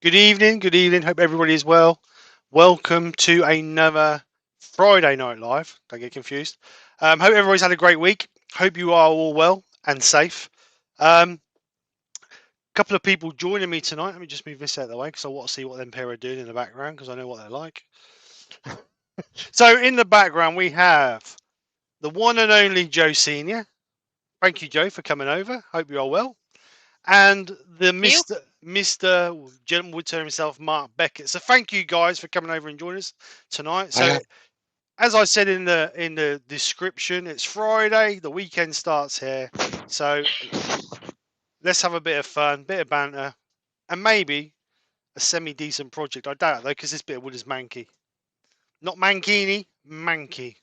Good evening. Good evening. Hope everybody is well. Welcome to another Friday Night Live. Don't get confused. Hope everybody's had a great week. Hope you are all well and safe. Couple of people joining me tonight. Let me just move this out of the way because I want to see what them pair are doing in the background because I know what they're like. So in the background we have the one and only Joe Senior. Thank you, Joe, for coming over. Hope you are well. And the Mr. Gentleman Woodturning himself, Mark Beckett. So thank you guys for coming over and joining us tonight. So as I said in the description, it's Friday, the weekend starts here. So let's have a bit of fun, bit of banter, and maybe a semi-decent project. I doubt it though, because this bit of wood is manky. Not mankini, manky.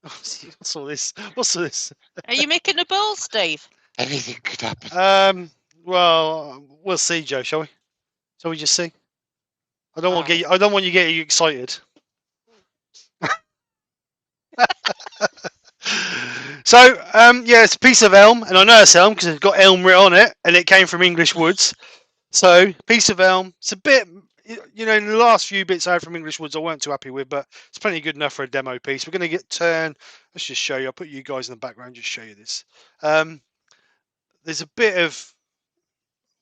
What's all this? What's all this? Are you making a bowl, Steve? Anything could happen. Well, we'll see, Joe. Shall we? Shall we just see? I don't want you getting excited. So, yeah, it's a piece of elm, and I know it's elm because it's got elm writ on it, and it came from English woods. So, piece of elm. It's a bit, in the last few bits I had from English woods, I weren't too happy with, but it's plenty good enough for a demo piece. We're going to turn. Let's just show you. I'll put you guys in the background. Just show you this. There's a bit of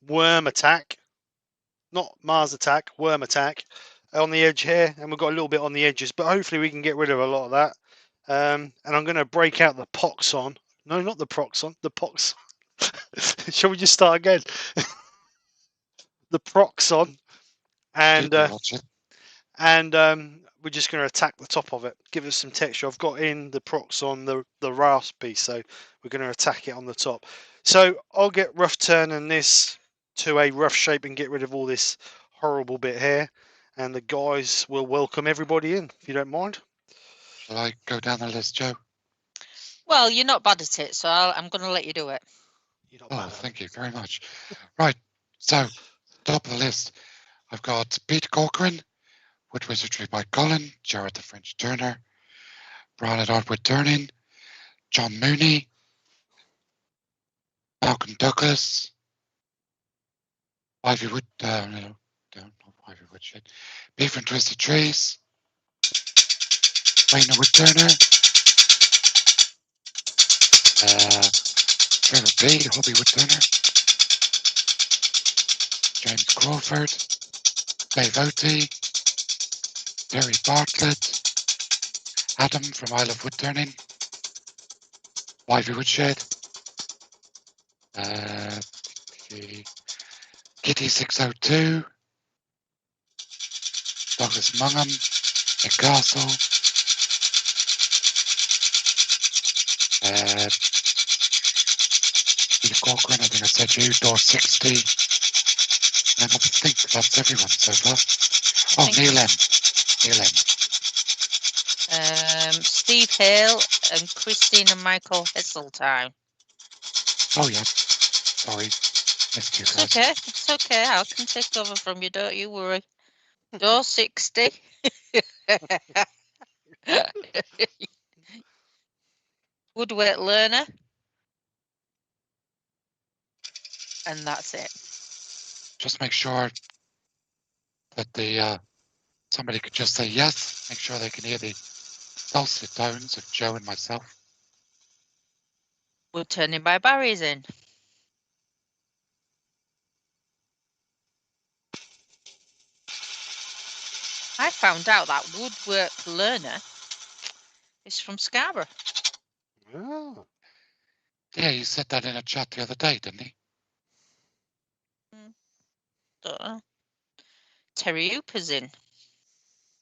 worm attack, not Mars attack, worm attack on the edge here, and we've got a little bit on the edges, but hopefully we can get rid of a lot of that. And I'm going to break out the proxxon. No, not the proxxon, the pox. Shall we just start again? The proxxon, and we're just going to attack the top of it, give it some texture. I've got in the proxxon the rasp piece, so we're going to attack it on the top. So I'll get rough turning this to a rough shape and get rid of all this horrible bit here, and the guys will welcome everybody in, if you don't mind. Shall I go down the list, Joe? Well, you're not bad at it, so I'm going to let you do it. Thank you very much. Right, so top of the list, I've got Peter Corcoran, Wood Wizardry by Colin, Jared the French Turner, Brian at Woodturning, John Mooney, Malcolm Douglas, Ivy Wood, not Ivy Wood shit, Beef and Twisted Trees, Wayne the Woodturner, Trevor B, Hobby Woodturner, James Crawford, Dave Oatey, Terry Bartlett, Adam from Isle of Woodturning, Ivy Woodshed, Kitty 602, Douglas Mungham, Nick Castle, Peter Corcoran, I think I said you, Door 60, and I think that's everyone so far. Neil M. Steve Hale and Christine and Michael Heseltine. Oh yeah, sorry, missed you guys. It's okay, I can take over from you, don't you worry. Door 60. Woodwork learner. And that's it. Just make sure that the somebody could just say yes. Make sure they can hear the dulcet tones of Joe and myself. Woodturning by Barry's in. I found out that Woodwork learner is from Scarborough. Oh. Yeah, you said that in a chat the other day, didn't he? Terry Hooper's in.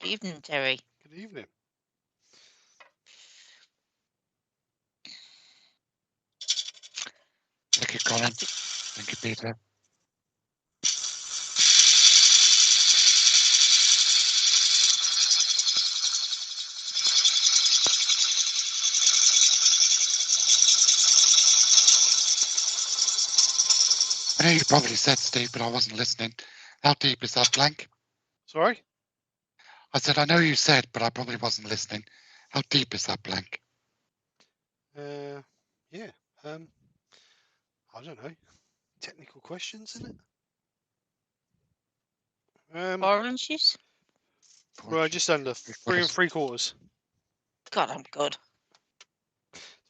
Good evening, Terry. Good evening. Thank you, Colin. Thank you, Peter. I know you probably said, Steve, but I wasn't listening. How deep is that blank? Sorry? I said, I know you said, but I probably wasn't listening. How deep is that blank? Yeah. I don't know. Technical questions, isn't it? 4 inches. Well, just under 3 quarters. 3/4. God, I'm good.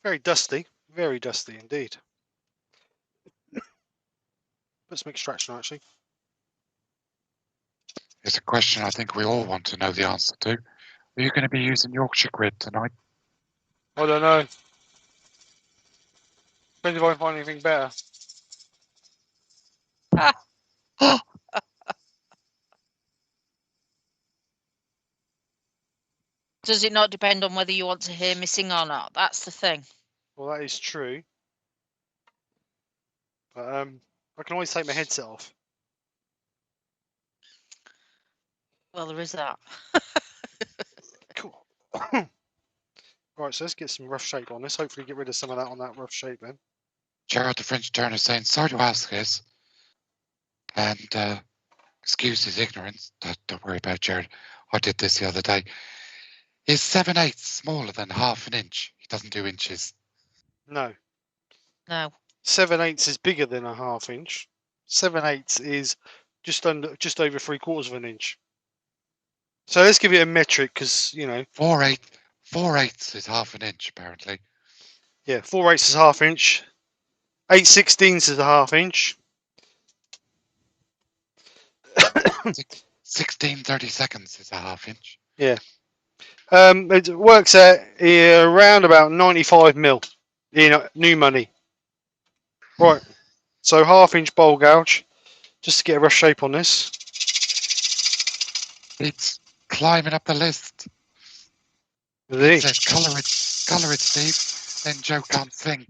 Very dusty indeed. Put some extraction on, actually. It's a question I think we all want to know the answer to. Are you going to be using Yorkshire grid tonight? I don't know. Depends if I can find anything better. Does it not depend on whether you want to hear me sing or not? That's the thing. Well, that is true. But I can always take my headset off. Well, there is that. Cool. Right, so let's get some rough shape on this. Hopefully get rid of some of that on that rough shape then. Gerard, the French turner, saying, sorry to ask this, and excuse his ignorance. Don't worry about it, Gerard. I did this the other day. Is 7/8 smaller than half an inch? He doesn't do inches. No. No. 7/8 is bigger than a half inch. 7/8 is just over 3/4 of an inch. So let's give it a metric because, you know. 4/8 is half an inch, apparently. Yeah, 4/8 is half inch. 8/16 is a half inch. 16/32 is a half inch. Yeah. It works at around about 95 mil in new money. Right. So half inch bowl gouge, just to get a rough shape on this. It's climbing up the list. It says colour it, Steve. Then Joe can't sing.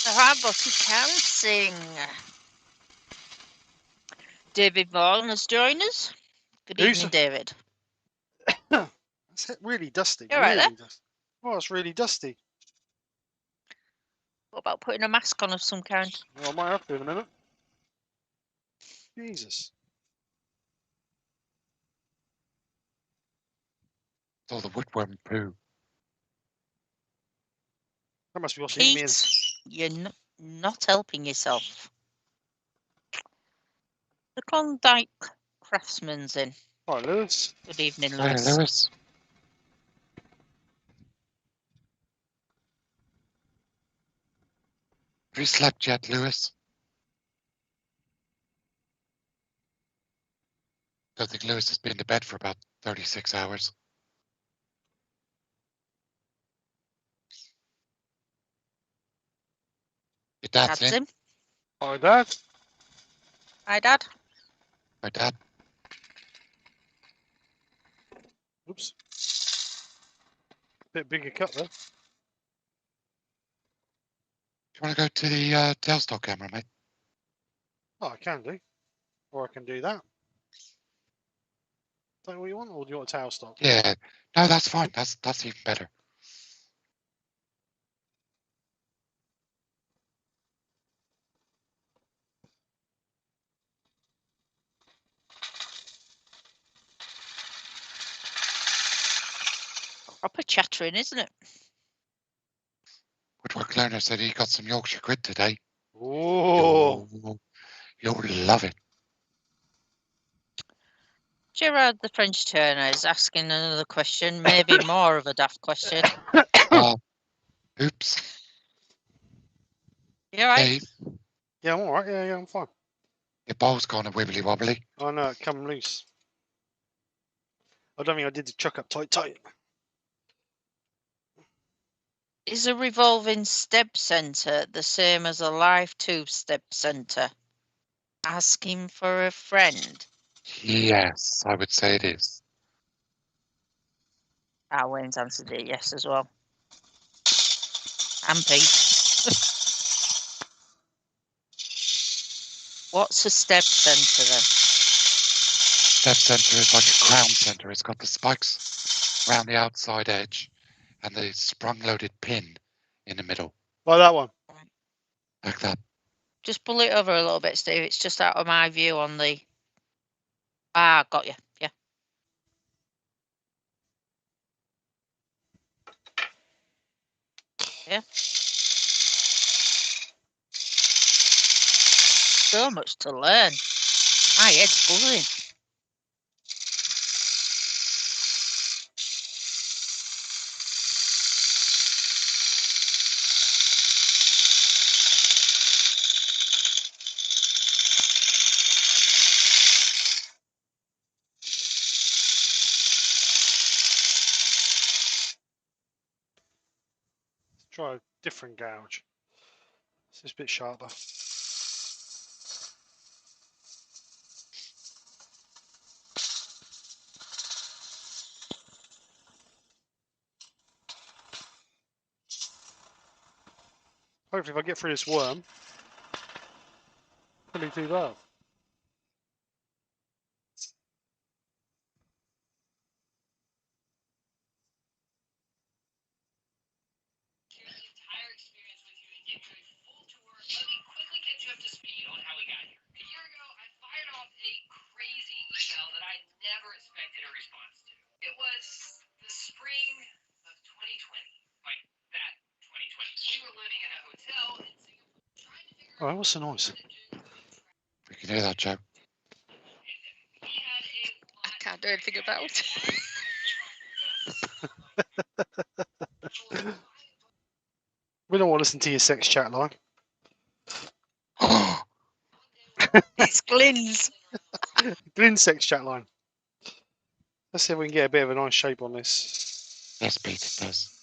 Ah, but he can sing. David Vaughan has joined us. Good evening, David. It's really dusty. You're right there. Dusty. Oh, it's really dusty. What about putting a mask on of some kind? Well, I might have to in a minute. Jesus. It's all the woodworm poo. That must be what's eating me in. Pete, you're not helping yourself. The Klondike Craftsman's in. Hi, Lewis. Good evening, Hi, Lewis. Lewis. Have you slept yet, Lewis? Don't think Lewis has been to bed for about 36 hours. Your dad's Dad's in. in. Hi, Dad. Hi, Dad. My dad. Oops. Bit bigger cut there. Do you want to go to the tailstock camera, mate? Oh, I can do. Or I can do that. Is that what you want, or do you want a tail stock? Yeah. No, that's fine. That's even better. Proper chattering, isn't it? Woodwork Learner said he got some Yorkshire grit today. Oh. You'll love it. Gerard the French turner is asking another question, maybe more of a daft question. Oops. You all right? Dave, Yeah, I'm all right. Yeah, I'm fine. your bowl's gone a wibbly wobbly. I know, it come loose. I don't think I did the chuck up tight. Is a revolving step centre the same as a live tube step centre? Asking for a friend. Yes, I would say it is. Wayne's answered it yes as well. And Pete. What's a step centre then? Step centre is like a crown centre. It's got the spikes around the outside edge and the sprung-loaded pin in the middle. Like that one. Like that. Just pull it over a little bit, Steve. It's just out of my view on the... got you. Yeah. Yeah. So much to learn. My head's buzzing. Try a different gouge. It's just a bit sharper. Hopefully, if I get through this worm, it won't be too bad. All right, what's the noise? We can hear that, Joe. I can't do anything about it. We don't want to listen to your sex chat line. It's Glenn's. Glenn's sex chat line. Let's see if we can get a bit of a nice shape on this. Yes, Pete, it does.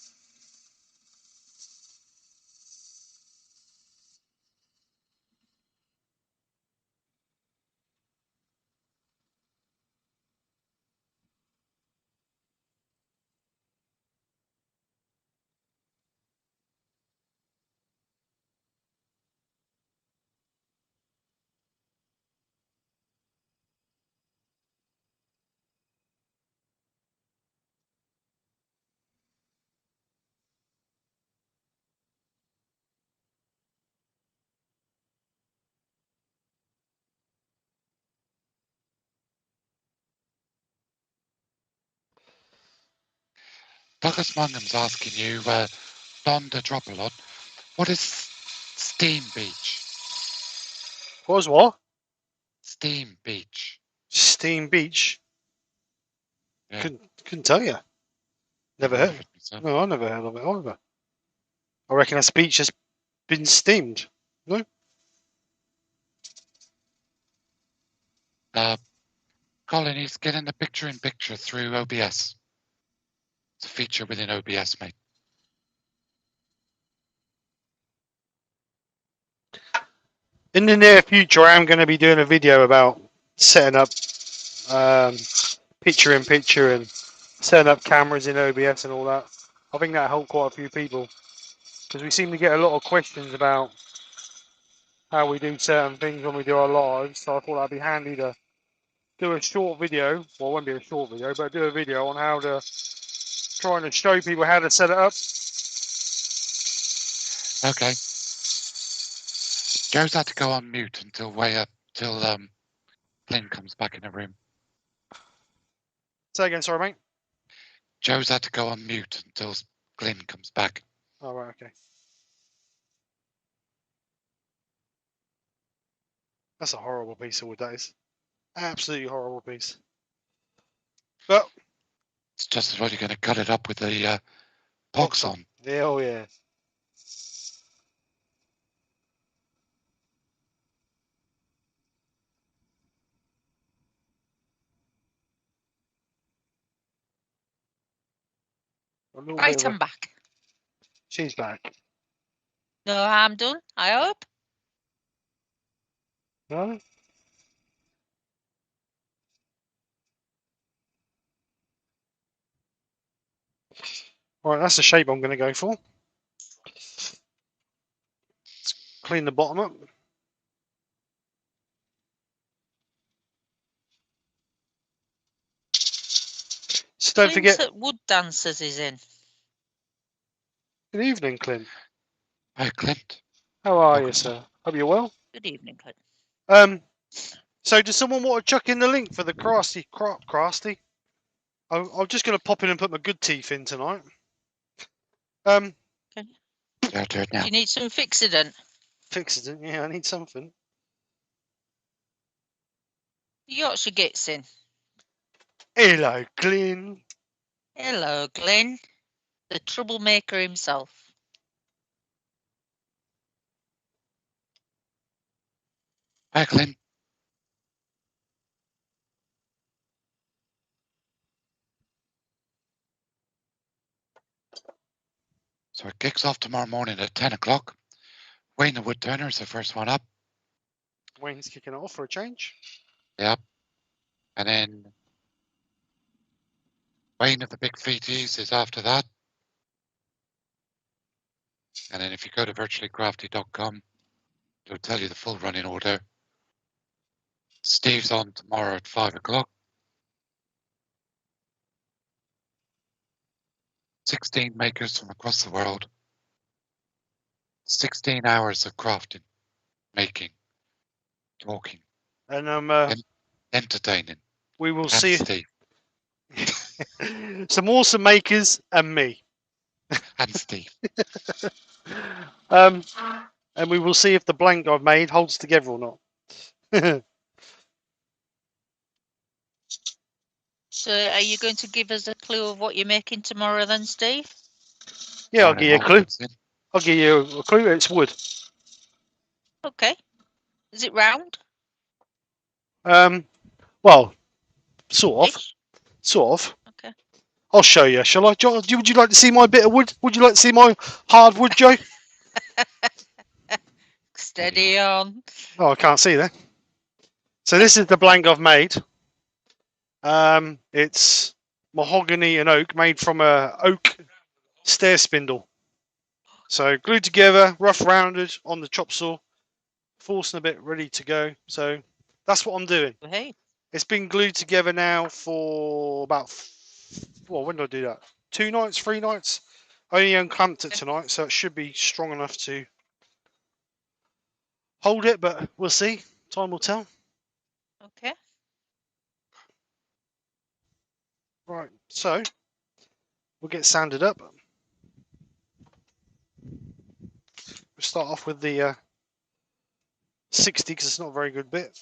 Douglas Mungham's asking you, Don the Drop a Lot, what is Steam Beach? What was what? Steam Beach. Steam Beach. Yeah. Couldn't tell you. Never heard. It myself. No, I never heard of it either. I reckon that's beach has been steamed. No? Colin, he's getting the picture-in-picture through OBS. It's a feature within OBS, mate. In the near future, I am going to be doing a video about setting up picture-in-picture and setting up cameras in OBS and all that. I think that'll help quite a few people because we seem to get a lot of questions about how we do certain things when we do our lives. So I thought that'd be handy to do a short video. Well, it won't be a short video, but do a video on how to trying to show people how to set it up. Okay. Joe's had to go on mute until Clint comes back in the room. Say again, sorry, mate. Joe's had to go on mute until Glyn comes back. Oh, right, okay. That's a horrible piece of wood, that is. Absolutely horrible piece. But It's just as well you're going to cut it up with the proxxon. yeah, oh yeah. Right, I'm back. She's back. No harm done, I hope. No? Right, that's the shape I'm going to go for. Let's clean the bottom up. So don't Clint's forget. at Wood Dancers is in. Good evening, Clint. Hi, Clint. How are you, Welcome. sir? Hope you're well. Good evening, Clint. So does someone want to chuck in the link for the crafty? I'm just going to pop in and put my good teeth in tonight. Yeah, do it now. Do you need some fixidant? Fixidant, yeah, I need something. Yorkshire gets in. Hello, Glyn. Hello, Glenn. The troublemaker himself. Hi, Glenn. So it kicks off tomorrow morning at 10 o'clock. Wayne the Woodturner is the first one up. Wayne's kicking it off for a change. Yep. And then Wayne of the Big Feeties is after that. And then if you go to virtuallycrafty.com, it'll tell you the full running order. Steve's on tomorrow at 5 o'clock. 16 makers from across the world. 16 hours of crafting, making, talking, And entertaining. we will And see Steve. some awesome makers and me. And Steve. And we will see if the blank I've made holds together or not. So are you going to give us a clue of what you're making tomorrow then, Steve? Yeah, I'll give you a clue. I'll give you a clue. It's wood. Okay. Is it round? Well, sort of. Ish? Sort of. Okay. I'll show you. Shall I? Would you like to see my bit of wood? Would you like to see my hard wood, Joe? Steady on. Oh, I can't see that. So this is the blank I've made. It's mahogany and oak, made from a oak stair spindle. So glued together, rough rounded on the chop saw, forcing a bit, ready to go. So that's what I'm doing. Hey. It's been glued together now for about, well, when did I do that? 2 nights, 3 nights? I only unclamped it tonight, so it should be strong enough to hold it, but we'll see. Time will tell. Okay. Right, so we'll get sanded up. We'll start off with the 60 because it's not a very good bit.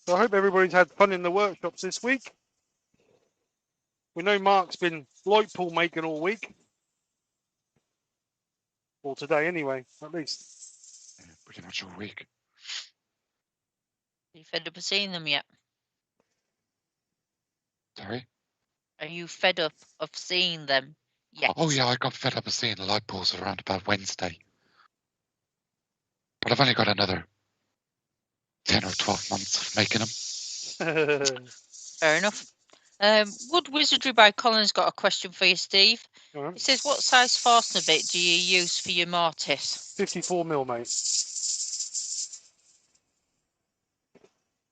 So I hope everybody's had fun in the workshops this week. We know Mark's been light pool making all week. Or today anyway, at least. Yeah, pretty much all week. Are you fed up of seeing them yet? Sorry? Are you fed up of seeing them yet? Oh yeah, I got fed up of seeing the light poles around about Wednesday. But I've only got another 10 or 12 months of making them. Fair enough. Wood Wizardry by Colin's got a question for you, Steve. Right. It says, what size fastener bit do you use for your mortise? 54mm, mate.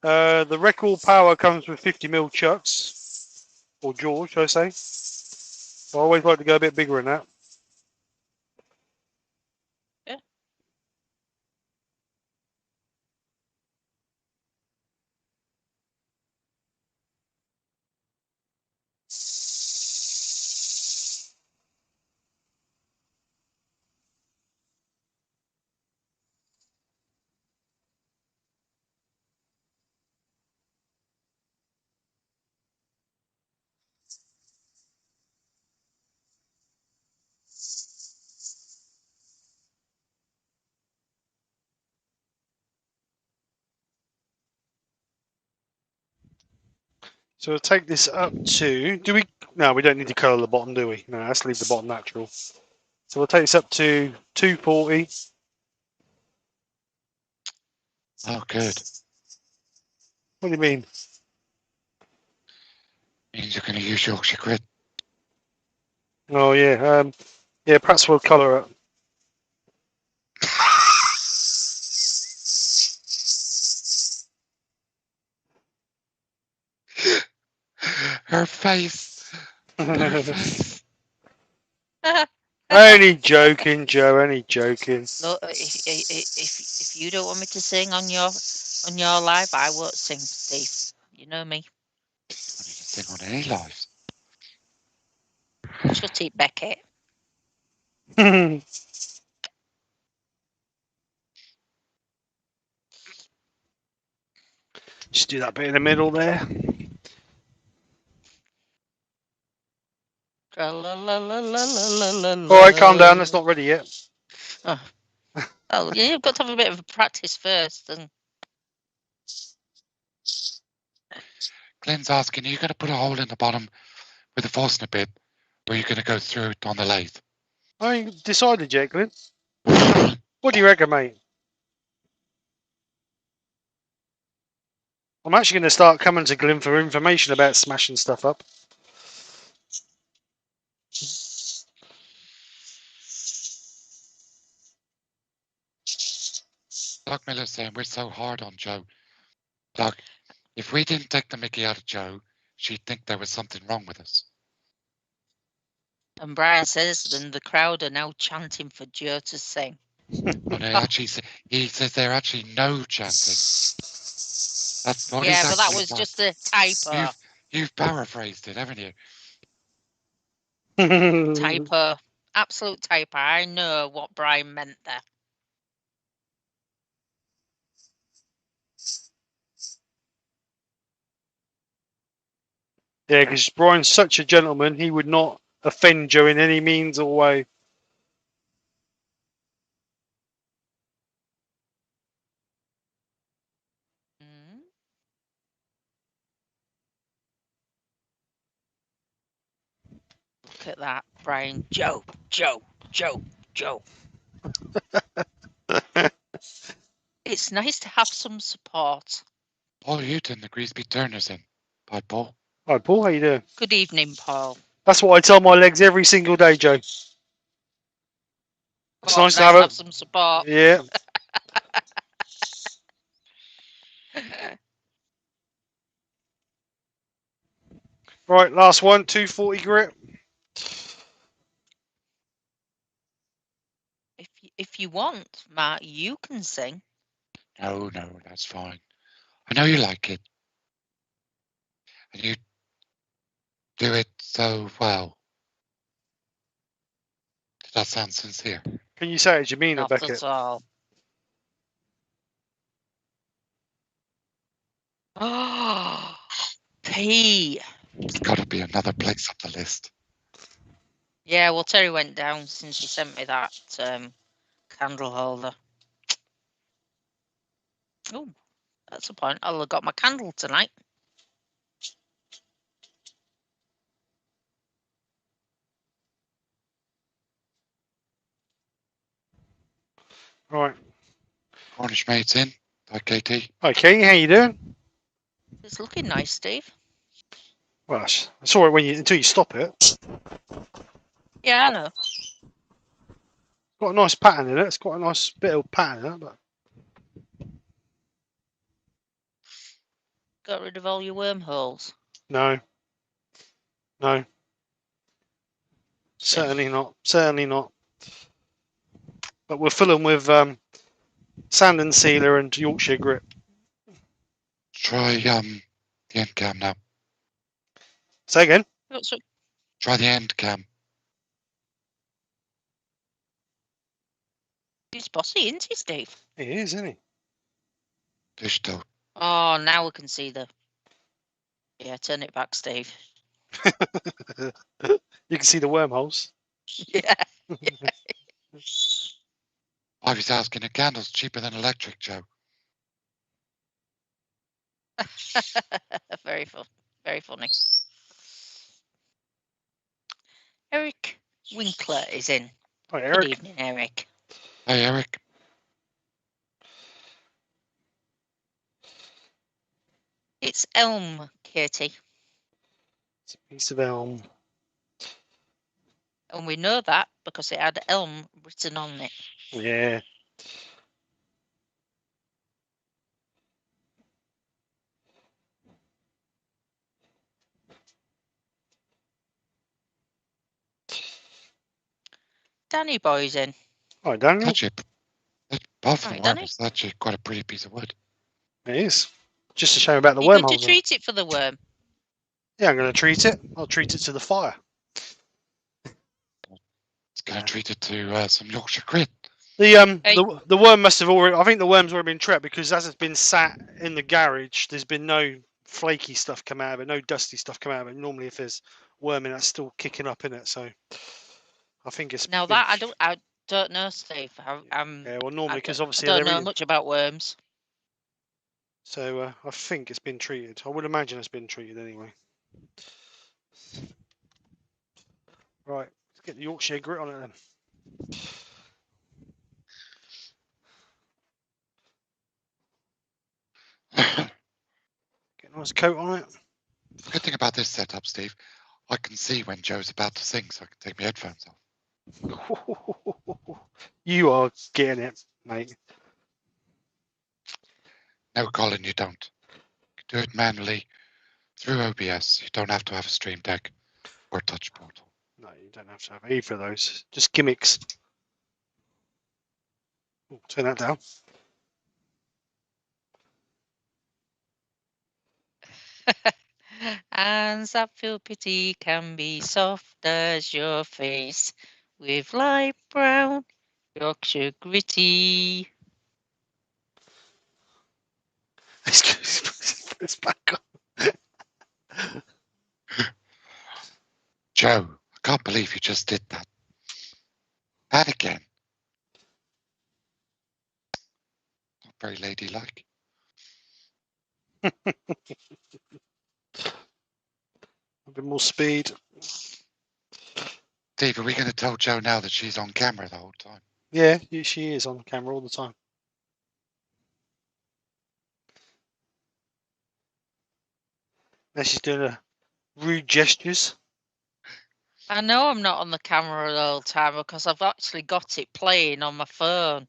The record power comes with 50mm chucks, or jaws, should I say. I always like to go a bit bigger than that. Yeah. So we'll take this up to, no, we don't need to colour the bottom, do we? No, let's leave the bottom natural. So we'll take this up to 240. Oh, good. What do you mean? Means you're going to use Yorkshire grit. Oh yeah, yeah, perhaps we'll colour it. Her face. Her face. Only joking, Joe. Only joking. Look, if you don't want me to sing on your live, I won't sing, Steve. You know me. I need to sing on any lives. Shut it, Beckett. Just do that bit in the middle there. All right, calm down. That's not ready yet. Oh, yeah, you've got to have a bit of a practice first. And Glenn's asking, are you going to put a hole in the bottom with a Forstner bit, or are you going to go through it on the lathe? I ain't decided yet, Glenn. What do you reckon, mate? I'm actually going to start coming to Glenn for information about smashing stuff up. Doug Miller's saying we're so hard on Joe. Doug, if we didn't take the mickey out of Joe, she'd think there was something wrong with us. And Brian says, then the crowd are now chanting for Joe to sing. And he says they're actually no chanting. That's what Yeah, he's but that actually was done. just a typo. You've paraphrased it, haven't you? Typo. Absolute typo. I know what Brian meant there. Yeah, because Brian's such a gentleman, he would not offend Joe in any means or way. Mm. Look at that, Brian. Joe. It's nice to have some support. Paul Houghton, the Greasby Turner's in. Bye, Paul. Hi, Paul. How you doing? Good evening, Paul. That's what I tell my legs every single day, Joe. It's nice to have some support. Yeah. Right, last one. 240 grit. If you want, Matt, you can sing. No, that's fine. I know you like it. And you do it so well. Does that sound sincere? Can you say it as you mean it, Not Beckett? at all. Oh, P. It's got to be another place up the list. Yeah, well, Terry went down since he sent me that candle holder. Oh, that's a point. I'll have got my candle tonight. Right. Cornish mate's in. Hi, Katie. Hi, Katie. How you doing? It's looking nice, Steve. Well, it's all right until you stop it. Yeah, I know. Got a nice pattern in it. It's got a nice bit of pattern in it, but Got rid of all your wormholes. no. Certainly not. Certainly not. But we'll fill them with sand and sealer and Yorkshire grit. Try the end cam now. Say again. Try the end cam. He's bossy, isn't he, Steve? He is, isn't he? Digital. Oh, now we can see the... Yeah, turn it back, Steve. You can see the wormholes. Yeah. I was asking, a candle's cheaper than electric, Joe. Very fun. Very funny. Eric Winkler is in. Hi, Eric. Good evening, Eric. Hey, Eric. It's elm, Katie. It's a piece of elm. And we know that because it had elm written on it. Yeah. Danny Boy's in. Hi, Daniel. Actually, apart from Right, the Danny. worm, it's actually quite a pretty piece of wood. It is. Just a shame about the You're going wormholes. to treat it for the worm. Yeah, I'm going to treat it. I'll treat it to the fire. It's going to treat it to some Yorkshire grit. The worm must have already. I think the worm's already been trapped because as it's been sat in the garage, there's been no flaky stuff come out of it, no dusty stuff come out of it. Normally, if there's worm in it, it's still kicking up in it. So I think it's Now been. that I don't know, Steve. Yeah, well, normally because I obviously don't they're know in. much about worms. So I think it's been treated. I would imagine it's been treated anyway. Right, let's get the Yorkshire grit on it then. Get a nice coat on it. The good thing about this setup, Steve, I can see when Joe's about to sing, so I can take my headphones off. You are getting it, mate. No, Colin, you don't. You can do it manually through OBS. You don't have to have a Stream Deck or Touch Portal. No, you don't have to have either of those. Just gimmicks. Ooh, turn that down. Hands that feel pity can be soft as your face, with light brown Yorkshire gritty. It's back on. Joe, I can't believe you just did that. That again. Not very ladylike. A bit more speed. Steve, are we going to tell Joe now that she's on camera the whole time? Yeah, she is on camera all the time. Now she's doing a rude gestures. I know I'm not on the camera the whole time because I've actually got it playing on my phone.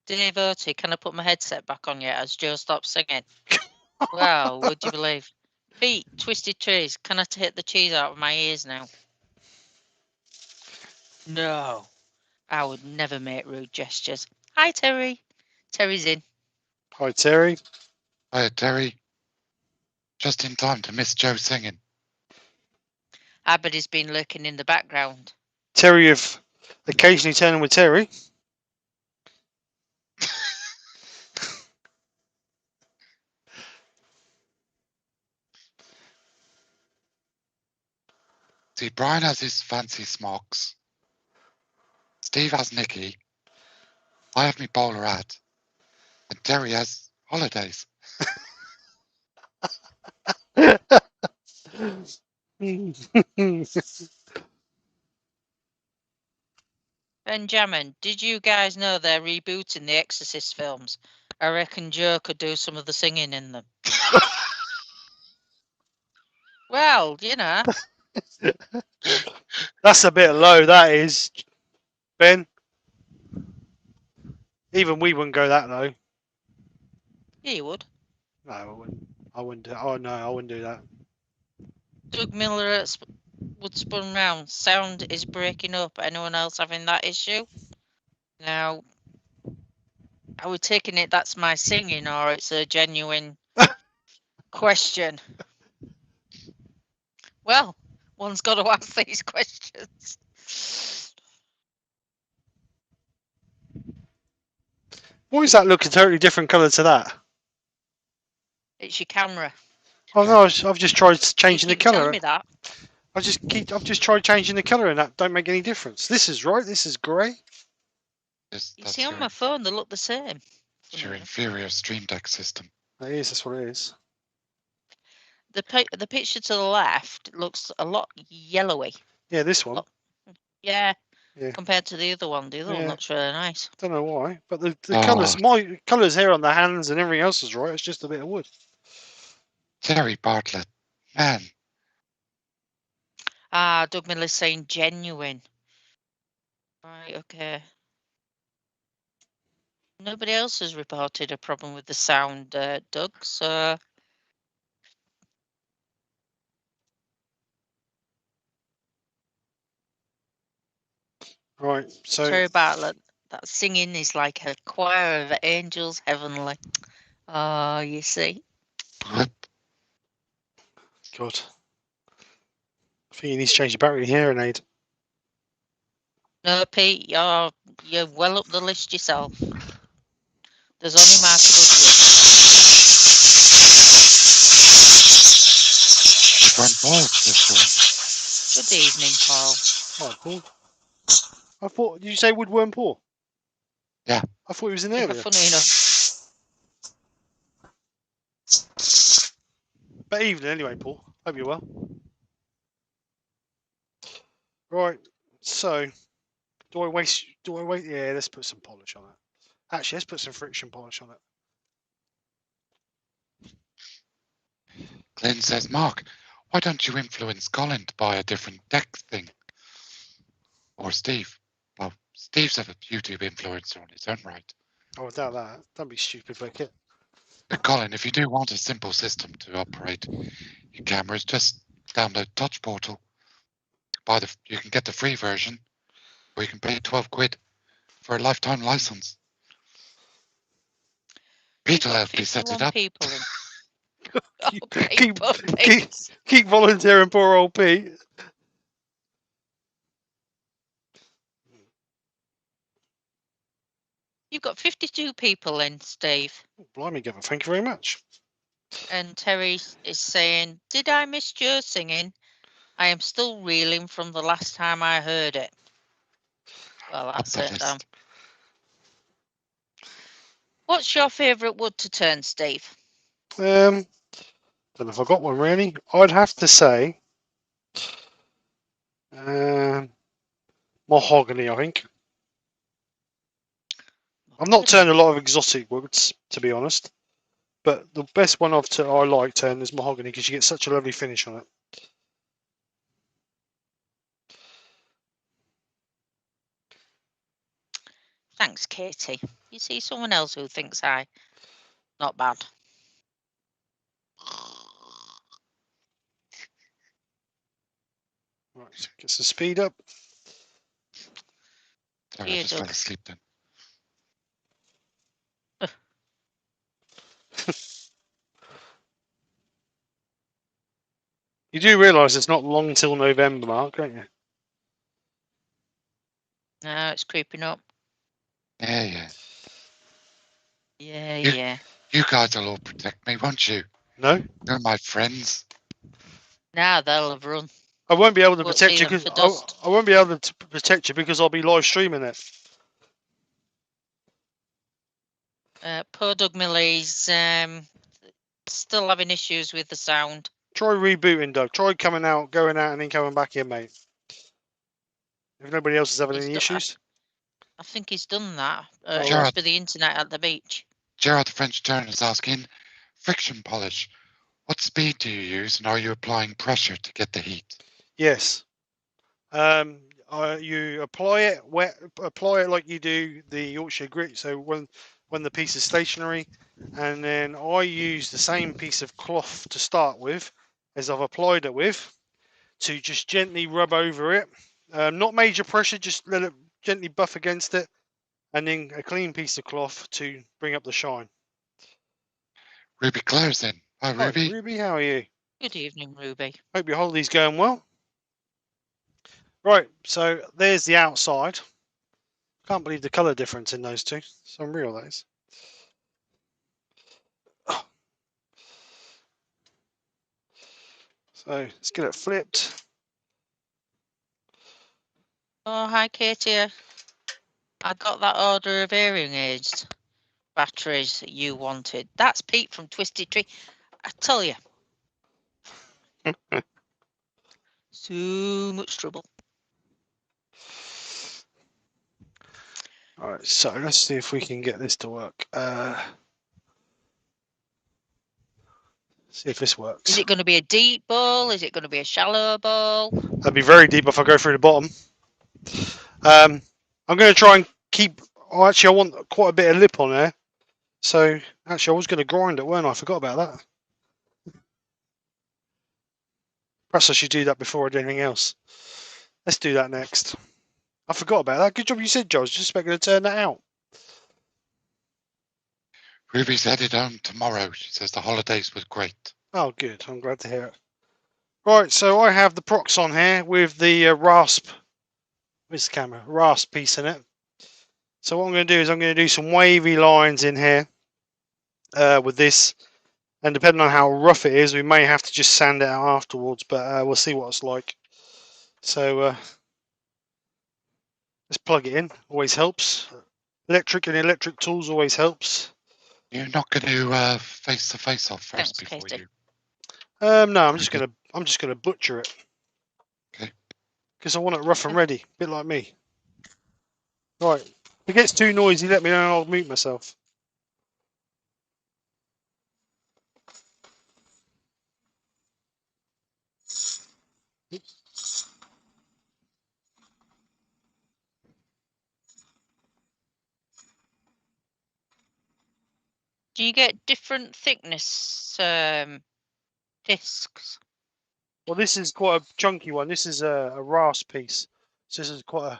Dave Oaty, can I put my headset back on yet as Joe stops singing? Well, would you believe? Pete, Twisted Trees, can I take the cheese out of my ears now? No, I would never make rude gestures. Hi, Terry. Terry's in. Hi, Terry. Hi, Terry. Just in time to miss Joe singing. I bet he's been lurking in the background. Terry of occasionally turning with Terry. See, Brian has his fancy smocks. Steve has Nicky. I have me bowler hat. And Terry has holidays. Benjamin, did you guys know they're rebooting the Exorcist films? I reckon Joe could do some of the singing in them. Well, you know. That's a bit low, that is, Ben. Even we wouldn't go that low. Yeah, you would. No, I wouldn't. I wouldn't do. Oh no, I wouldn't do that. Doug Miller at Would Spun Round. Sound is breaking up. Anyone else having that issue? Now, are we taking it that's my singing or it's a genuine question? Well, one's got to ask these questions. Why does that look a totally different colour to that? It's your camera. Oh no, I've just tried changing the You keep telling colour. me that. I've just tried changing the colour and that don't make any difference. This is right. This is grey. You see on my phone they look the same. It's your inferior Stream Deck system. It is. That's what it is. The picture to the left looks a lot yellowy. Yeah, this one. Yeah. Yeah. Compared to the other one. The other one looks really nice. Don't know why, but the colours, my colours here on the hands and everything else is right. It's just a bit of wood. Terry Bartlett, man. Ah, Doug Miller's saying genuine. Right, okay. Nobody else has reported a problem with the sound, Doug, so... Right, so Terry Bartlett, that singing is like a choir of angels heavenly. Oh, you see. God, I think you need to change your battery hearing aid. No, Pete, you're well up the list yourself. There's only Mark above you. Woodburn Paul just Good evening, Paul. Right, Paul. I thought, did you say Woodworm Paul? Yeah. I thought he was in Yeah, earlier. funny enough. But evening anyway, Paul. Hope you're well. Right, so do I wait? Yeah, let's put some polish on it. Actually, let's put some friction polish on it. Glenn says, Mark, why don't you influence Colin to buy a different deck thing? Or Steve. Well, Steve's a YouTube influencer on his own right. Oh, without that, don't be stupid, Beckett. Colin, if you do want a simple system to operate your cameras, just download Touch Portal. You can get the free version, or you can pay 12 quid for a lifetime license. Pete will help you set it up. People in. keep volunteering, poor old Pete. You've got 52 people in, Steve. Oh, blimey, Gavin, thank you very much. And Terry is saying, did I miss Joe singing? I am still reeling from the last time I heard it. Well, that's it. What's your favourite wood to turn, Steve? Don't know if I got one really. I'd have to say mahogany, I think. I've not turned a lot of exotic woods, to be honest, but the best one I like turning is mahogany because you get such a lovely finish on it. Thanks, Katie. You see someone else who thinks not bad. Right, get some speed up. Sorry, I just fell asleep then. You do realise it's not long till November, Mark, don't you? No, it's creeping up. Yeah. Yeah. You guys will all protect me, won't you? No. You're my friends. Now they'll have run. I won't be able to protect you because I won't be able to protect you because I'll be live streaming it. Poor Doug Millie's still having issues with the sound. Try rebooting, Doug. Try going out, and then coming back in, mate. If nobody else is having any issues. I think he's done that. Gerard, it must be the internet at the beach. Gerard, the French turner, is asking, friction polish. What speed do you use, and are you applying pressure to get the heat? Yes. You apply it like you do the Yorkshire grit. So when the piece is stationary, and then I use the same piece of cloth to start with as I've applied it with, to just gently rub over it. Not major pressure, just let it gently buff against it, and then a clean piece of cloth to bring up the shine. Ruby Claire's in. Hi, Ruby. Hi, Ruby, how are you? Good evening, Ruby. Hope your holiday's going well. Right, so there's the outside. Can't believe the colour difference in those two. It's unreal, that is. So let's get it flipped. Oh, hi, Katie. I got that order of hearing aids batteries that you wanted. That's Pete from Twisted Tree. I tell you. So much trouble. All right, so let's see if we can get this to work. See if this works. Is it going to be a deep bowl? Is it going to be a shallow bowl? That'd be very deep if I go through the bottom. I'm going to try and keep... Oh, actually, I want quite a bit of lip on there. So, actually, I was going to grind it, weren't I? I forgot about that. Perhaps I should do that before I do anything else. Let's do that next. I forgot about that. Good job you said, Joe. I was just about going to turn that out. Ruby's headed home tomorrow. She says the holidays was great. Oh, good. I'm glad to hear it. Right, so I have the proxxon here with the rasp. Where's the camera? Rasp piece in it. So what I'm going to do is I'm going to do some wavy lines in here with this. And depending on how rough it is, we may have to just sand it out afterwards, but we'll see what it's like. So let's plug it in. Always helps. Electric and electric tools always helps. You're not going to face the face off first Thanks, before Katie. you. No, I'm just gonna butcher it. Okay. Because I want it rough and ready, a bit like me. Right. If it gets too noisy, let me know and I'll mute myself. Do you get different thickness discs? Well, this is quite a chunky one. This is a rasp piece. So this is quite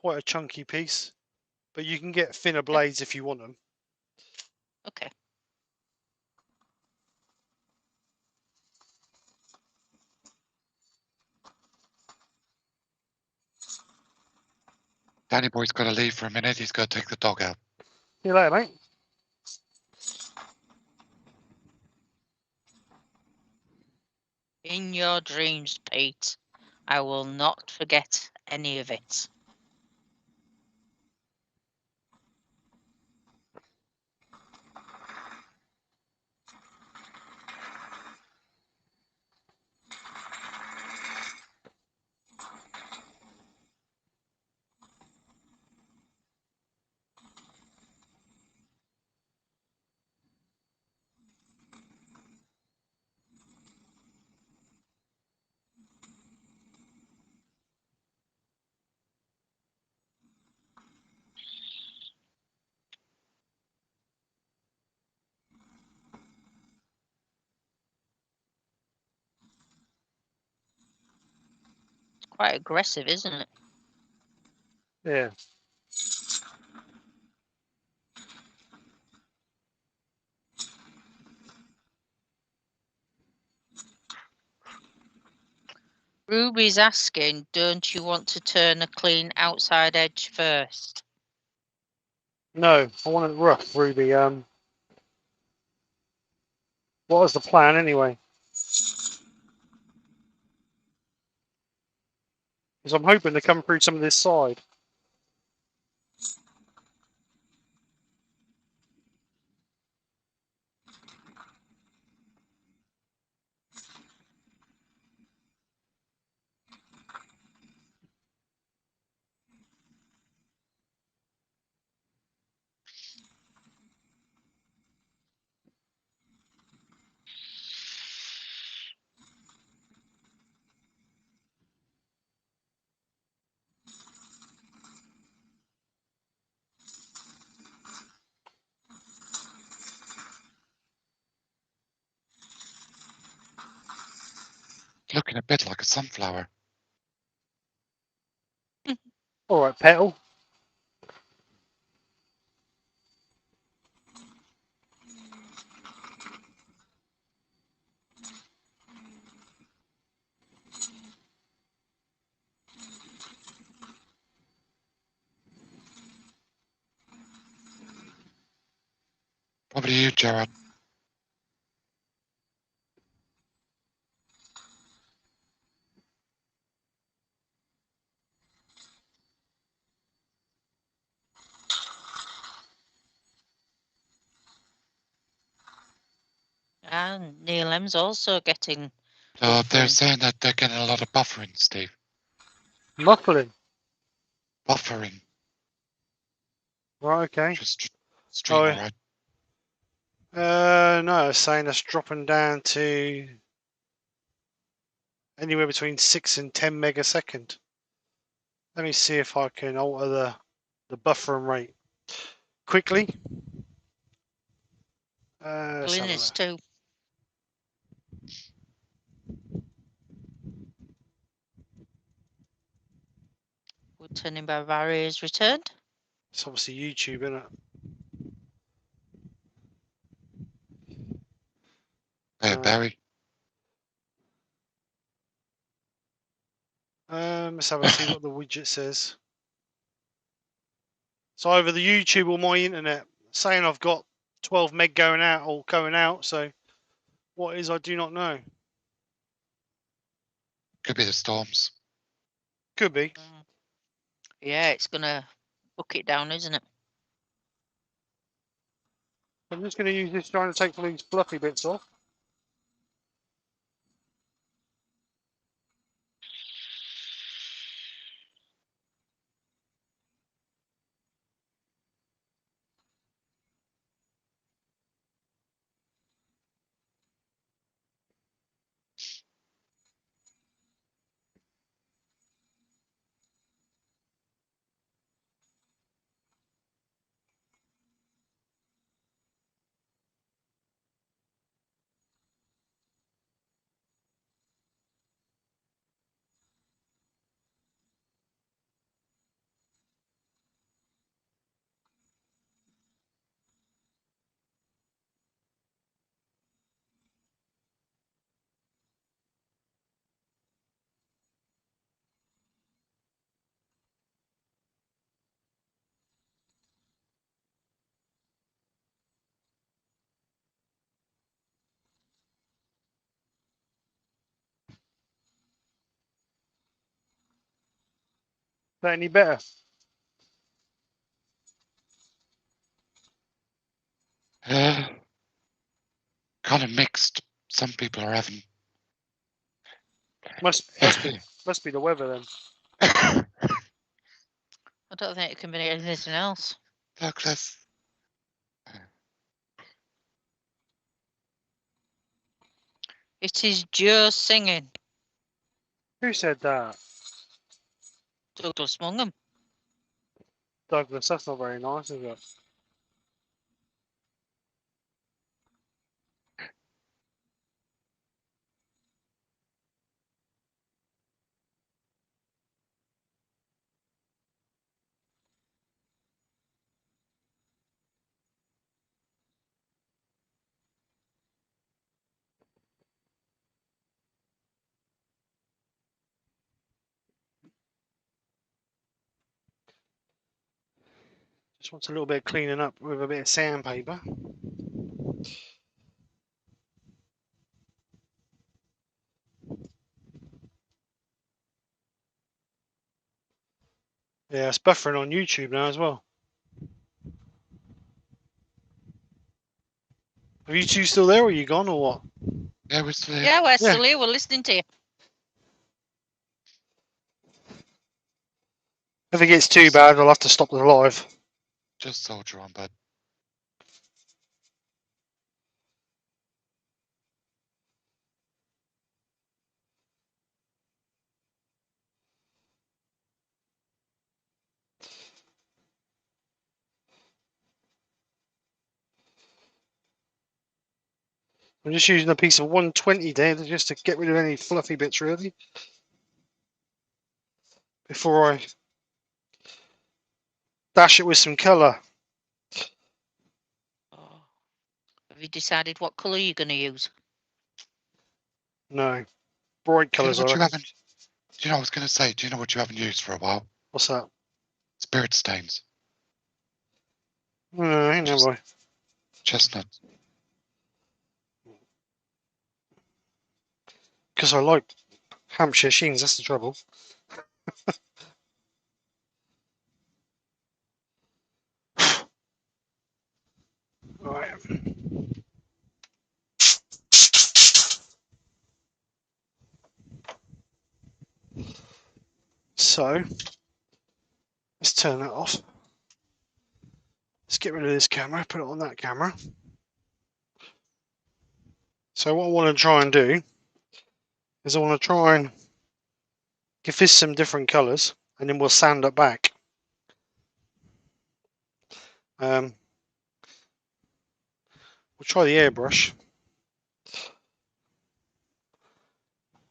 a chunky piece. But you can get thinner blades if you want them. Okay. Danny boy's got to leave for a minute. He's got to take the dog out. See you later, mate. In your dreams, Pete. I will not forget any of it. It's quite aggressive, isn't it? Yeah. Ruby's asking, don't you want to turn a clean outside edge first? No, I want it rough, Ruby. What was the plan anyway? Because I'm hoping to come through some of this side. Looking a bit like a sunflower. All right, petal. Probably you, Gerard. And Neil M's also getting They're buffering. saying that they're getting a lot of buffering, Steve. Muffling. Buffering. Right, okay. Just stream, Oh, all right? no, it's saying that's dropping down to anywhere between 6 and 10 megasecond. Let me see if I can alter the buffering rate quickly. Let's have a Linus look. too. Turning by Barry is returned. It's obviously YouTube, isn't it? Hey, Barry. Let's have a see what the widget says. So either the YouTube or my internet saying I've got 12 meg going out or going out. So what is, I do not know. Could be the storms. Could be. Yeah, it's gonna book it down, isn't it? I'm just going to use this trying to take these fluffy bits off. Is that any better? Kind of mixed. Some people are having. Must be the weather then. I don't think it can be anything else. Douglas. It is just singing. Who said that? Douglas Mungham. Douglas, that's not very nice, is it? Just wants a little bit of cleaning up with a bit of sandpaper. Yeah, it's buffering on YouTube now as well. Are you two still there or are you gone or what? Yeah, we're still here. Yeah, we're still here. We're listening to you. If it gets too bad, I'll have to stop the live. Just soldier on, bud. I'm just using a piece of 120 there just to get rid of any fluffy bits really. Before I dash it with some colour. Have you decided what colour you're going to use? No. Bright Do you know colours, what I you reckon. haven't? Do you know what I was going to say? Do you know what you haven't used for a while? What's that? Spirit stains. No, ain't no boy. Chestnut. Because I like Hampshire sheens, that's the trouble. Right. So, let's turn that off. Let's get rid of this camera, put it on that camera. So what I want to try and do is I want to try and give this some different colours and then we'll sand it back. We'll try the airbrush.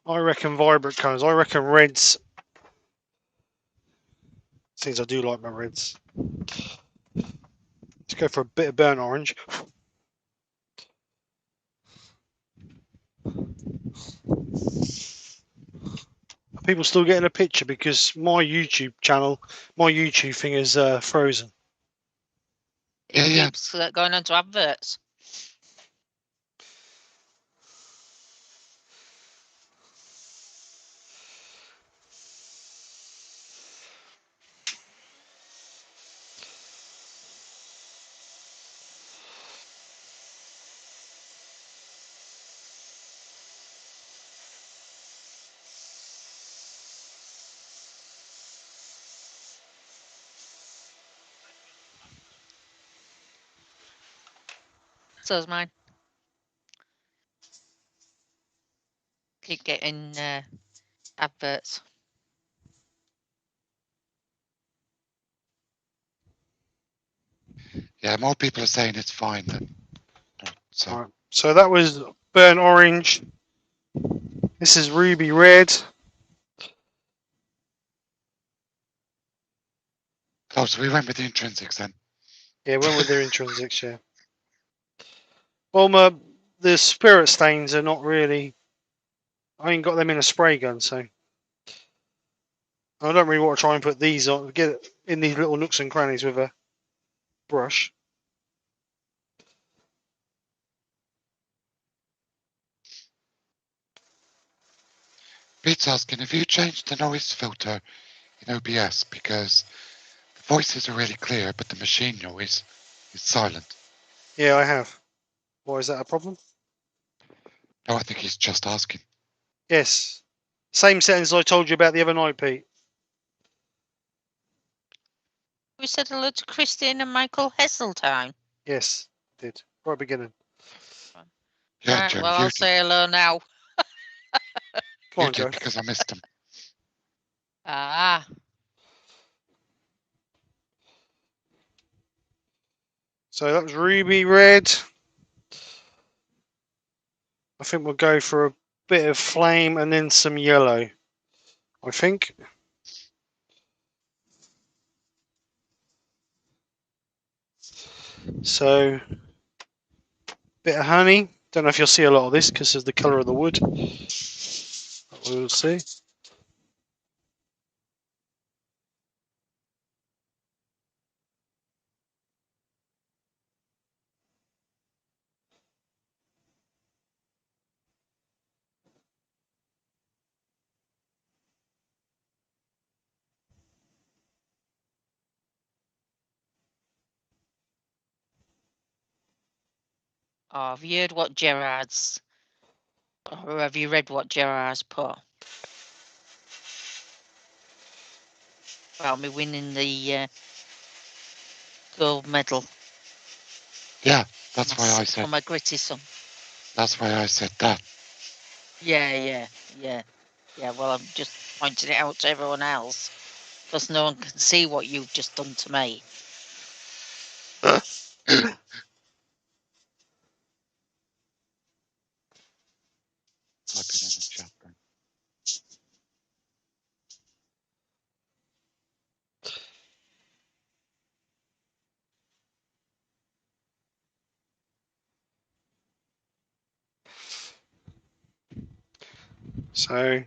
I reckon vibrant colours. I reckon reds Since I do like my reds. Let's go for a bit of burnt orange. Are people still getting a picture? Because my YouTube channel, my YouTube thing is frozen. Yeah, yeah. Keeps going on to adverts. So's mine. Keep getting adverts. Yeah, more people are saying it's fine than not. So Right. So that was burnt orange. This is ruby red. oh, so we went with the intrinsics then. Yeah, went with their intrinsics, yeah. Well, the spirit stains are not really. I ain't got them in a spray gun, so I don't really want to try and put these on. Get it in these little nooks and crannies with a brush. Pete's asking, have you changed the noise filter in OBS? Because the voices are really clear, but the machine noise is silent. Yeah, I have. Why is that a problem? No, I think he's just asking. Yes. Same settings I told you about the other night, Pete. We said hello to Christine and Michael Heseltine. Yes, did. Right beginning. Yeah, Right, Joe, well, you I'll say hello now. Come you on, did Joe. because I missed him. Ah, So that was ruby red. I think we'll go for a bit of flame and then some yellow. I think. So, bit of honey. Don't know if you'll see a lot of this because of the colour of the wood. But we'll see. oh, have you heard what Gerard's, or have you read what Gerard's put about me winning the gold medal? Yeah, that's why I said. For my gritty son. That's why I said that. Yeah. Well, I'm just pointing it out to everyone else because no one can see what you've just done to me. Type it in the chat then. So,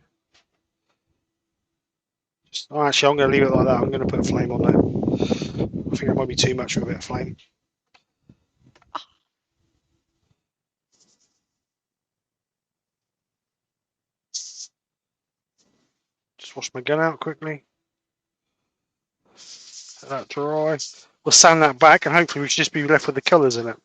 actually, I'm going to leave it like that. I'm going to put a flame on there. I think it might be too much for a bit of flame. Just wash my gun out quickly. Let that dry. We'll sand that back and hopefully we should just be left with the colours in it.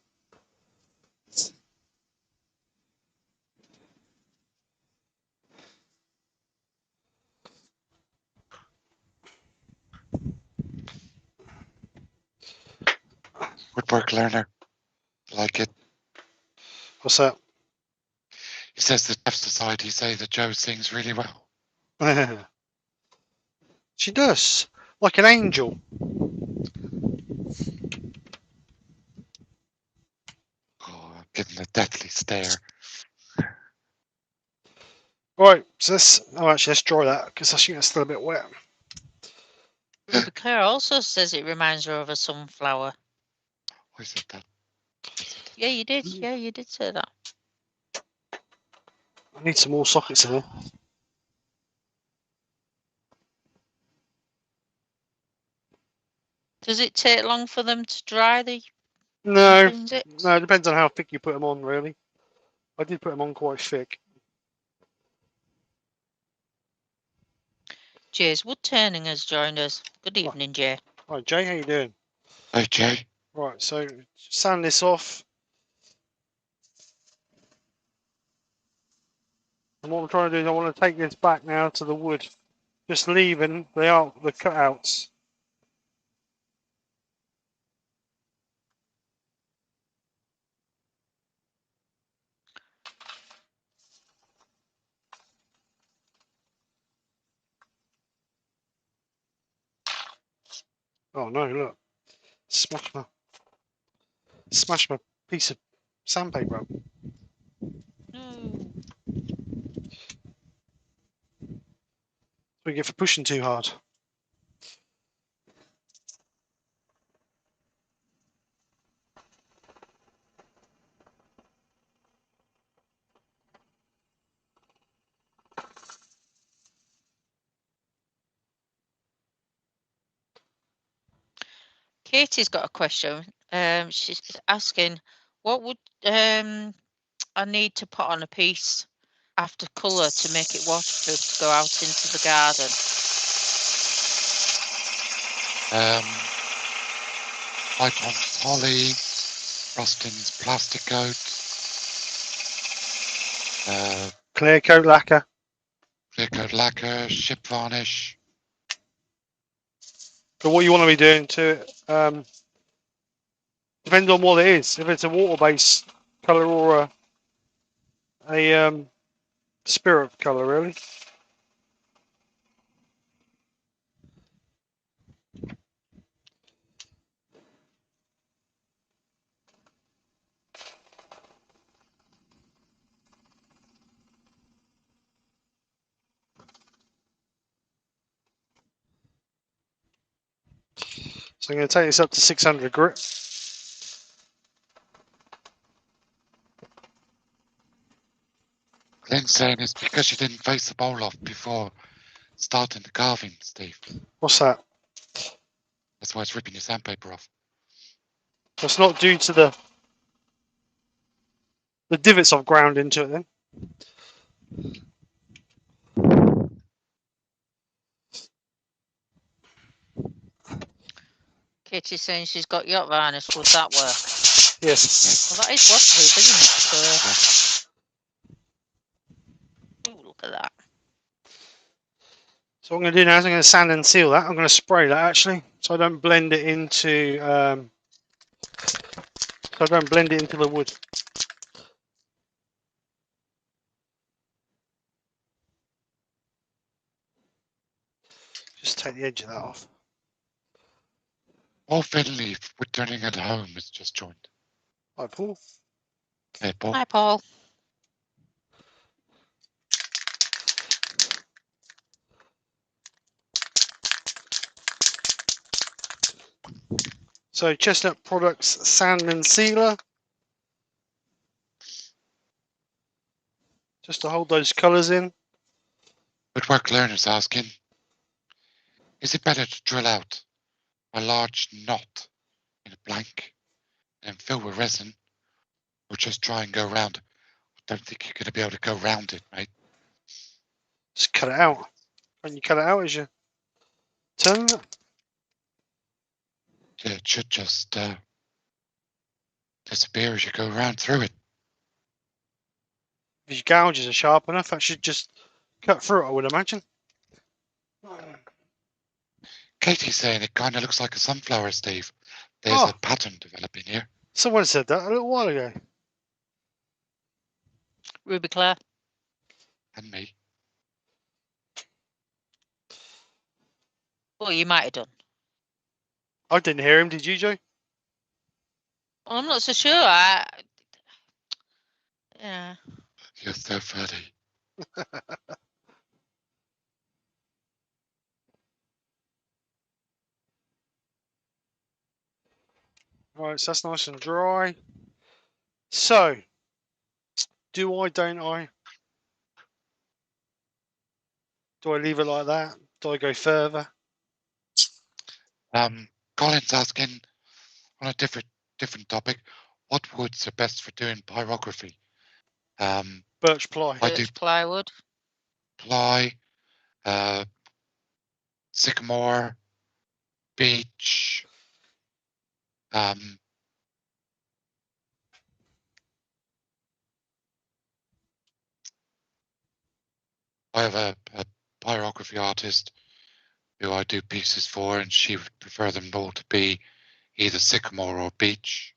Woodwork learner. Like it. What's that? He says the Deaf Society say that Joe sings really well. She does. Like an angel. Oh, give him a deathly stare. Right, so let's. Oh, actually, let's dry that because I think that's still a bit wet. Ruby Claire also says it reminds her of a sunflower. I said that. I said that. Yeah, you did. Yeah, you did say that. I need some more sockets in there. Does it take long for them to dry, the No, intrinsics? no, it depends on how thick you put them on, really. I did put them on quite thick. Jay's Woodturning has joined us. Good evening, Jay. Hi, Jay, how you doing? Hey, Jay. Right, so sand this off. And what I'm trying to do is I want to take this back now to the wood, just leaving the cutouts. Oh no, look. Smash my piece of sandpaper up. No. We get for pushing too hard. Katie's got a question. She's asking, what would I need to put on a piece after colour to make it waterproof to go out into the garden? Icons Holly, Rustin's plastic coat, Clear coat lacquer. clear coat lacquer, ship varnish. But what you want to be doing to it, depends on what it is. If it's a water-based colour or a spirit colour, really. So I'm going to take this up to 600 grit. Glenn's saying it's because you didn't face the bowl off before starting the carving, Steve. What's that? That's why it's ripping your sandpaper off. That's not due to the divots I've ground into it then. Katie's saying she's got yacht varnish. Would that work? Yes. Well, that is waterproof, isn't it? So, ooh, look at that. So what I'm going to do now is I'm going to sand and seal that. I'm going to spray that actually, so I don't blend it into the wood. Just take the edge of that off. Paul Finley, Woodturning at home, has just joined. Hi, Paul. Hey, Paul. Hi, Paul. So Chestnut Products Sand and Sealer. Just to hold those colours in. Woodwork learners asking, is it better to drill out a large knot in a blank and fill with resin, or just try and go round? I don't think you're going to be able to go round it, mate. Just cut it out. When you cut it out as you turn it. Yeah, it should just disappear as you go round through it. If your gouges are sharp enough, that should just cut through it, I would imagine. Katie's saying it kind of looks like a sunflower, Steve. There's a pattern developing here. Someone said that a little while ago. Ruby Claire. And me. Well, you might have done. I didn't hear him. Did you, Joe? Well, I'm not so sure. Yeah. You're so funny. Right, so that's nice and dry. So, do I, don't I? Do I leave it like that? Do I go further? Colin's asking on a different topic, what woods are best for doing pyrography? Birch ply. I do Birch plywood. ply, sycamore, beech, I have a pyrography artist who I do pieces for, and she would prefer them all to be either sycamore or beech.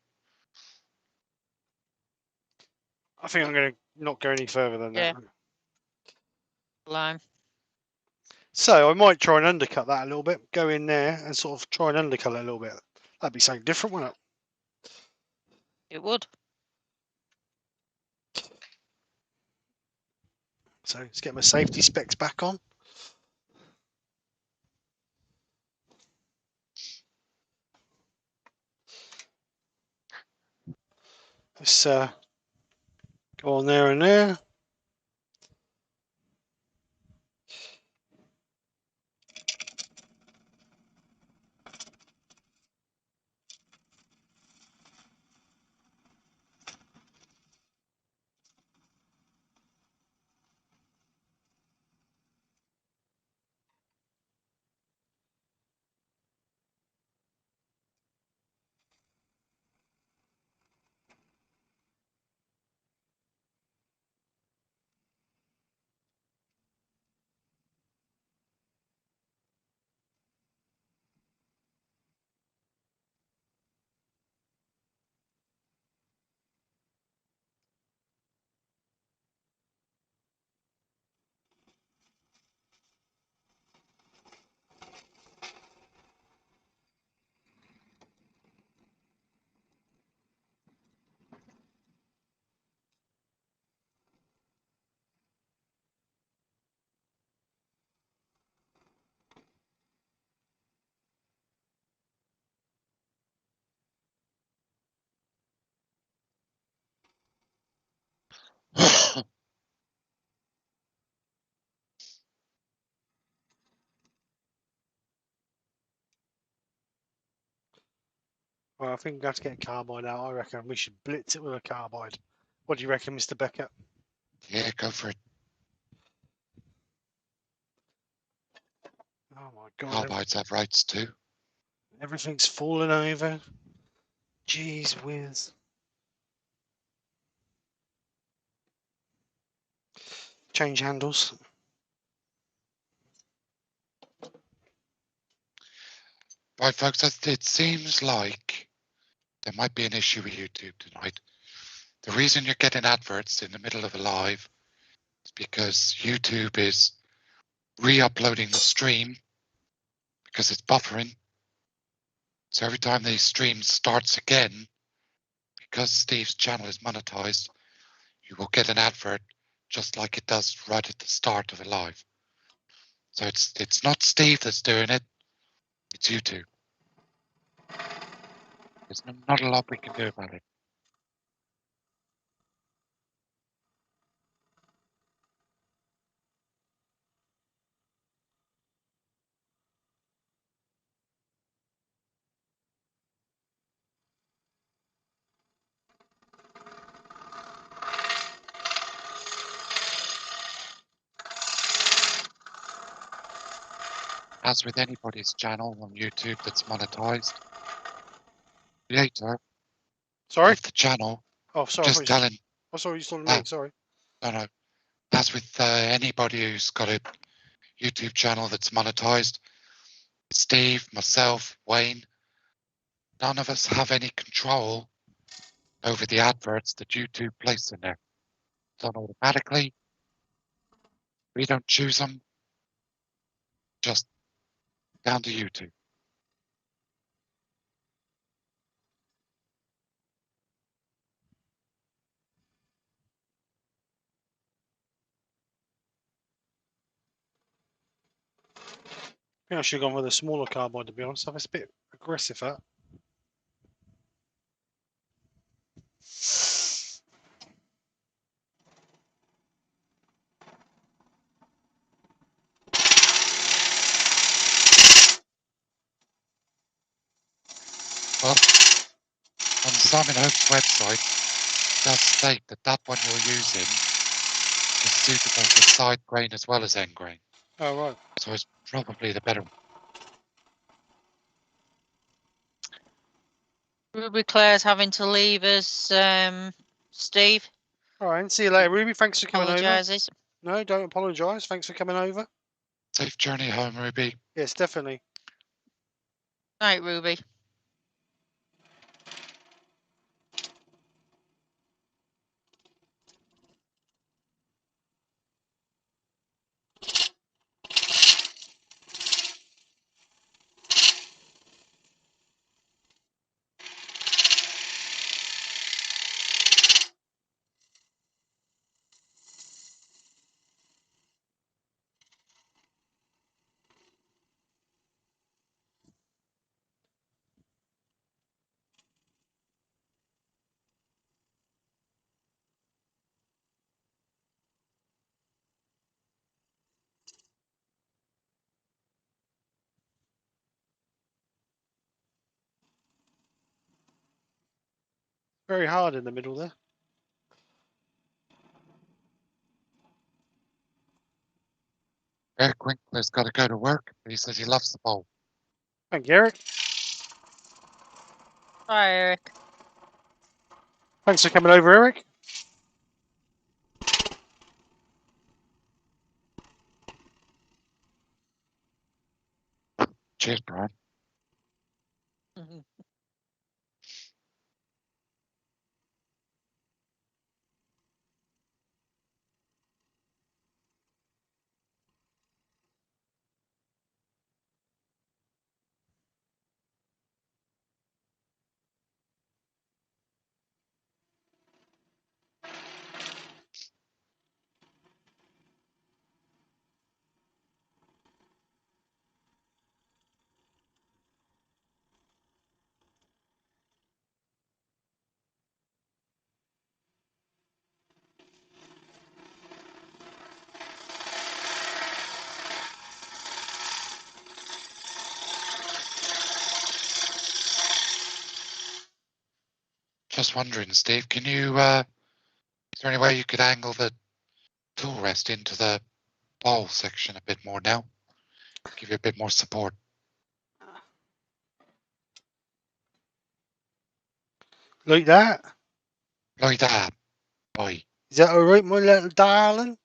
I think I'm going to not go any further than Yeah. that. Lime. So I might try and undercut that a little bit. Go in there and sort of try and undercut it a little bit. That'd be something different, wouldn't it? It would. So let's get my safety specs back on. Let's go on there and there. Well, I think we've got to get a carbide out. I reckon we should blitz it with a carbide. What do you reckon, Mr. Beckett? Yeah, go for it. Oh my God, Carbides have rights too. everything's falling over. Jeez whiz. Change handles. Right, folks, it seems like there might be an issue with YouTube tonight. The reason you're getting adverts in the middle of a live is because YouTube is re-uploading the stream because it's buffering. So every time the stream starts again, because Steve's channel is monetized, you will get an advert just like it does right at the start of a live. So it's not Steve that's doing it, it's YouTube. There's not a lot we can do about it. As with anybody's channel on YouTube that's monetized, creator Sorry? of the channel, Oh, sorry. just telling, I saw you talking to me. Sorry. no, as with anybody who's got a YouTube channel that's monetized, Steve, myself, Wayne, none of us have any control over the adverts that YouTube places in there. Done automatically. We don't choose them. Just down to YouTube. I think I should have gone with a smaller carbide, to be honest. It's a bit aggressive, that. Simon Hope's website does state that that one you're using is suitable for side grain as well as end grain. Oh, right. So it's probably the better one. Ruby Claire's having to leave us, Steve. All right. See you later, Ruby. Thanks for coming over. Apologises. No, don't apologise. Thanks for coming over. Safe journey home, Ruby. Yes, definitely. Right, Ruby. Very hard in the middle there. Eric Winkler's got to go to work, but he says he loves the bowl. Thank you, Eric. Bye, Eric. Thanks for coming over, Eric. Cheers, Brian. Just wondering, Steve, can you, is there any way you could angle the tool rest into the bowl section a bit more now? Give you a bit more support. Like that. Like that, boy. Is that all right, my little darling?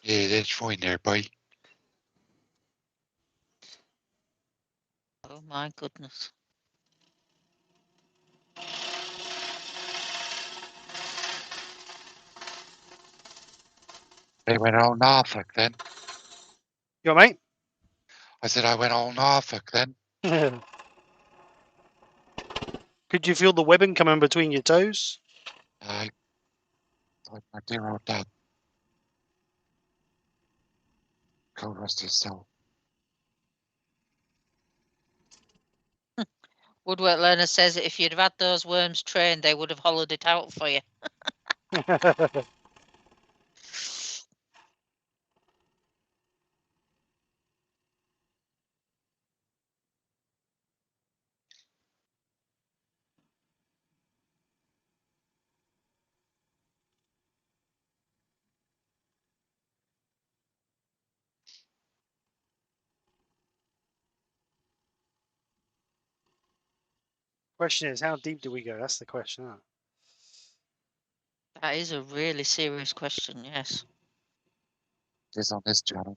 Yeah, that's fine there, boy. Oh my goodness. They went all Norfolk then. You all right, I said I went all Norfolk then. mate? Could you feel the webbing coming between your toes? I like my dear old dad. God rest his soul. Woodwork Learner says that if you'd have had those worms trained, they would have hollowed it out for you. Question is, how deep do we go? That's the question. Huh? That is a really serious question, yes. It is on this channel.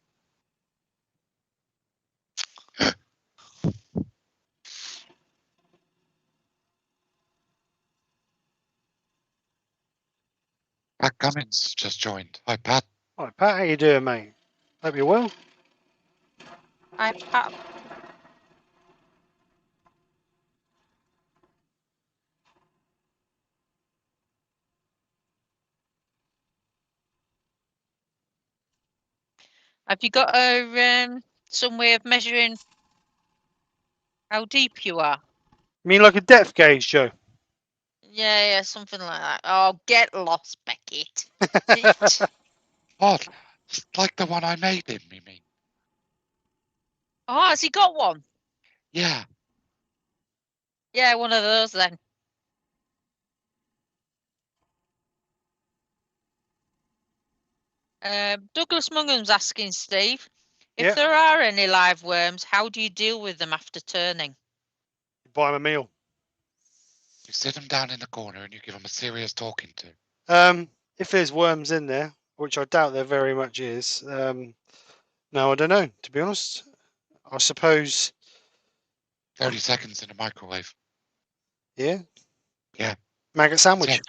Pat Cummins just joined. Hi, Pat. All right, Pat, how you doing, mate? Hope you're well. Hi, Pat. Have you got some way of measuring how deep you are? You mean like a depth gauge, Joe? Yeah, something like that. Oh, get lost, Beckett. It- What? Like the one I made him, you mean? oh, has he got one? Yeah. Yeah, one of those then. Douglas Mungham's asking Steve, if Yeah. there are any live worms, how do you deal with them after turning? Buy him a meal. You sit them down in the corner and you give them a serious talking to. If there's worms in there, which I doubt there very much is, no, I don't know. To be honest, I suppose. 30 seconds in the microwave. Yeah. Yeah. Maggot sandwich.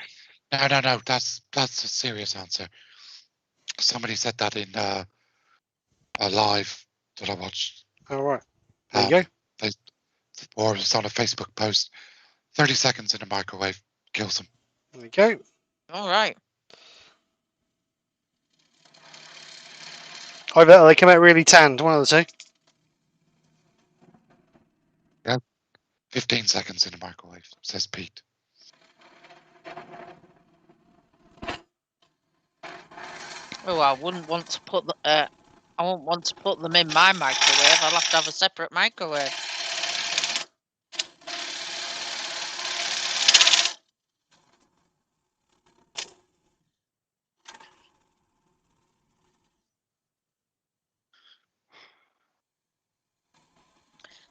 Yeah. No. That's a serious answer. Somebody said that in a live that I watched. All right. There you go. Or it's on a Facebook post. 30 seconds in the microwave kills them. There you go. All right. I bet they come out really tanned. One of the two. 15 seconds in the microwave, says Pete. Oh, I wouldn't want to put I won't want to put them in my microwave. I'll have to have a separate microwave.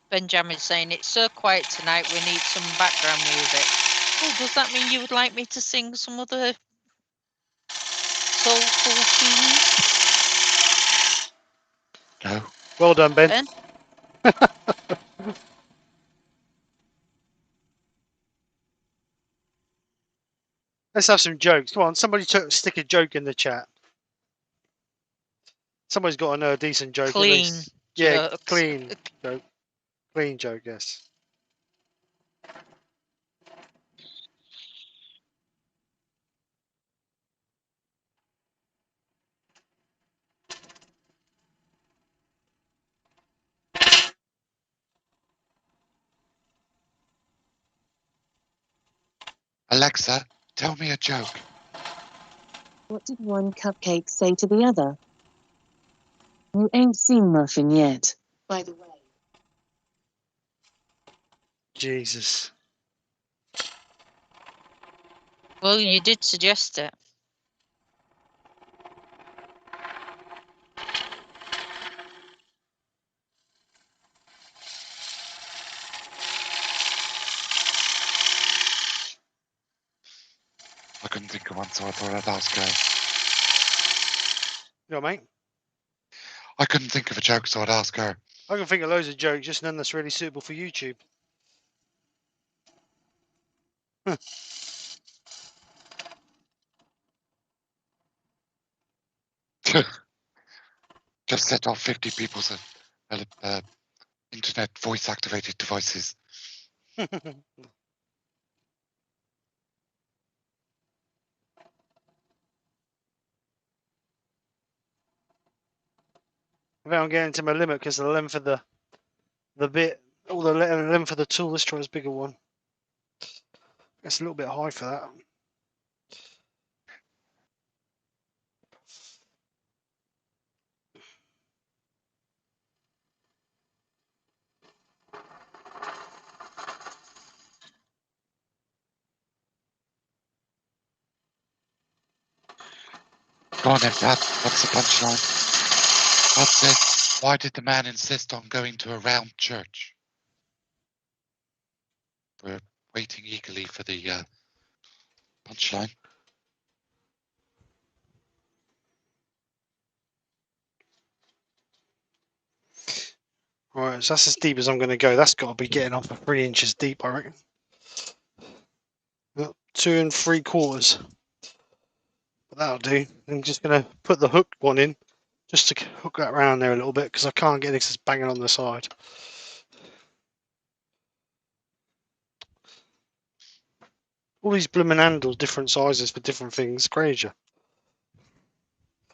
Benjamin's saying it's so quiet tonight. We need some background music. Oh, does that mean you would like me to sing some other soulful tunes? No. Well done, Ben. Ben? Let's have some jokes. Come on, somebody stick a joke in the chat. Somebody's got to know a decent joke. Clean. At least. Yeah, Jokes. clean joke. Clean joke, yes. Alexa, tell me a joke. What did one cupcake say to the other? You ain't seen muffin yet, by the way. Jesus. Well, you did suggest it. I couldn't think of one, so I thought I'd ask her. You know, mate? I couldn't think of a joke, so I'd ask her. I can think of loads of jokes, just none that's really suitable for YouTube. Just set off 50 people's internet voice-activated devices. I think I'm getting to my limit because the length of the bit, all the length of the tool. Let's try this bigger one. It's a little bit high for that. Go on then, Pat. What's the punchline? Pat said, why did the man insist on going to a round church? We're waiting eagerly for the punchline. Right, so that's as deep as I'm going to go. That's got to be getting off 3 inches deep, I reckon. 2 3/4. But that'll do. I'm just going to put the hook one in, just to hook that around there a little bit, because I can't get this banging on the side. All these blooming handles, different sizes for different things. Crazy.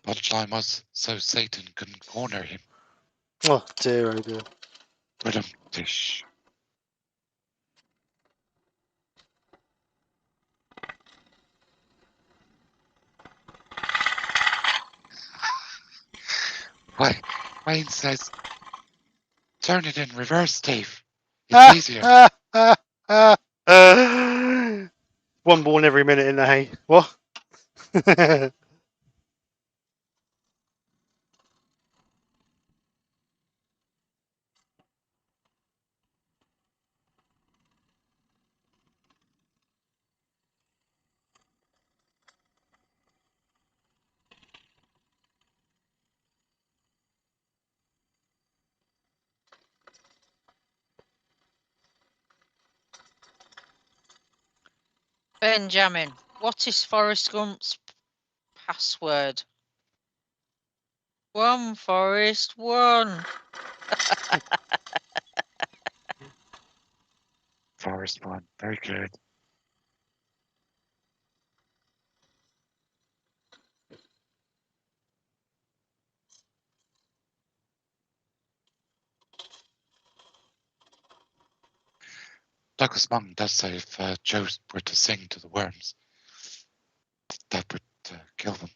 Punchline was so Satan couldn't corner him. Oh dear, oh dear. Dish. Wayne says, turn it in reverse, Steve. It's easier. One born every minute in the hay. What? Benjamin, what is Forrest Gump's password? One, Forrest, one. Forest one. Very good. Douglas Mum does say if Joe were to sing to the worms, that would kill them.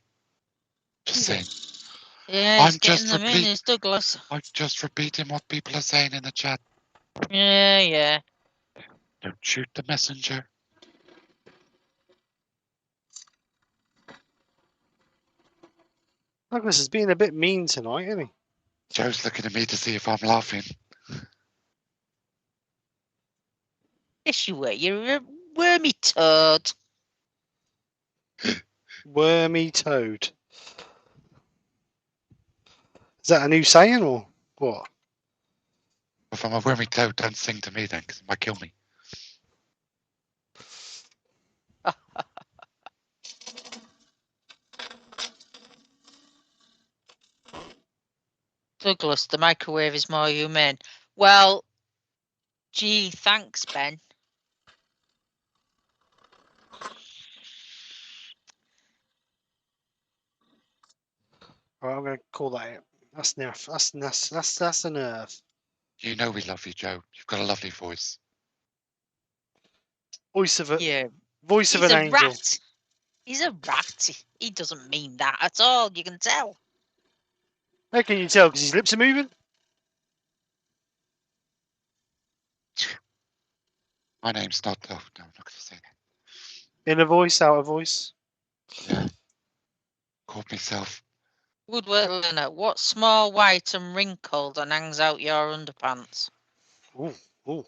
Just saying. Yeah, I'm he's getting just them in, is Douglas. I'm just repeating what people are saying in the chat. Yeah, yeah. Don't shoot the messenger. Douglas is being a bit mean tonight, isn't he? Joe's looking at me to see if I'm laughing. Yes, you were. You're a wormy toad. Wormy toad. Is that a new saying or what? If I'm a wormy toad, don't sing to me then, because it might kill me. Douglas, the microwave is more humane. Well, gee, thanks, Ben. All right, I'm going to call that it. That's nerf. That's a nerf. You know we love you, Joe. You've got a lovely voice. Voice of a Yeah, voice of he's an a angel. rat. He's a rat. He doesn't mean that at all. You can tell. How can you tell? Because his lips are moving. My name's not. Oh, no, I'm not going to say that. Inner voice, outer voice. Yeah. Called myself. Woodwork learner, what's small, white, and wrinkled and hangs out your underpants? Ooh, ooh.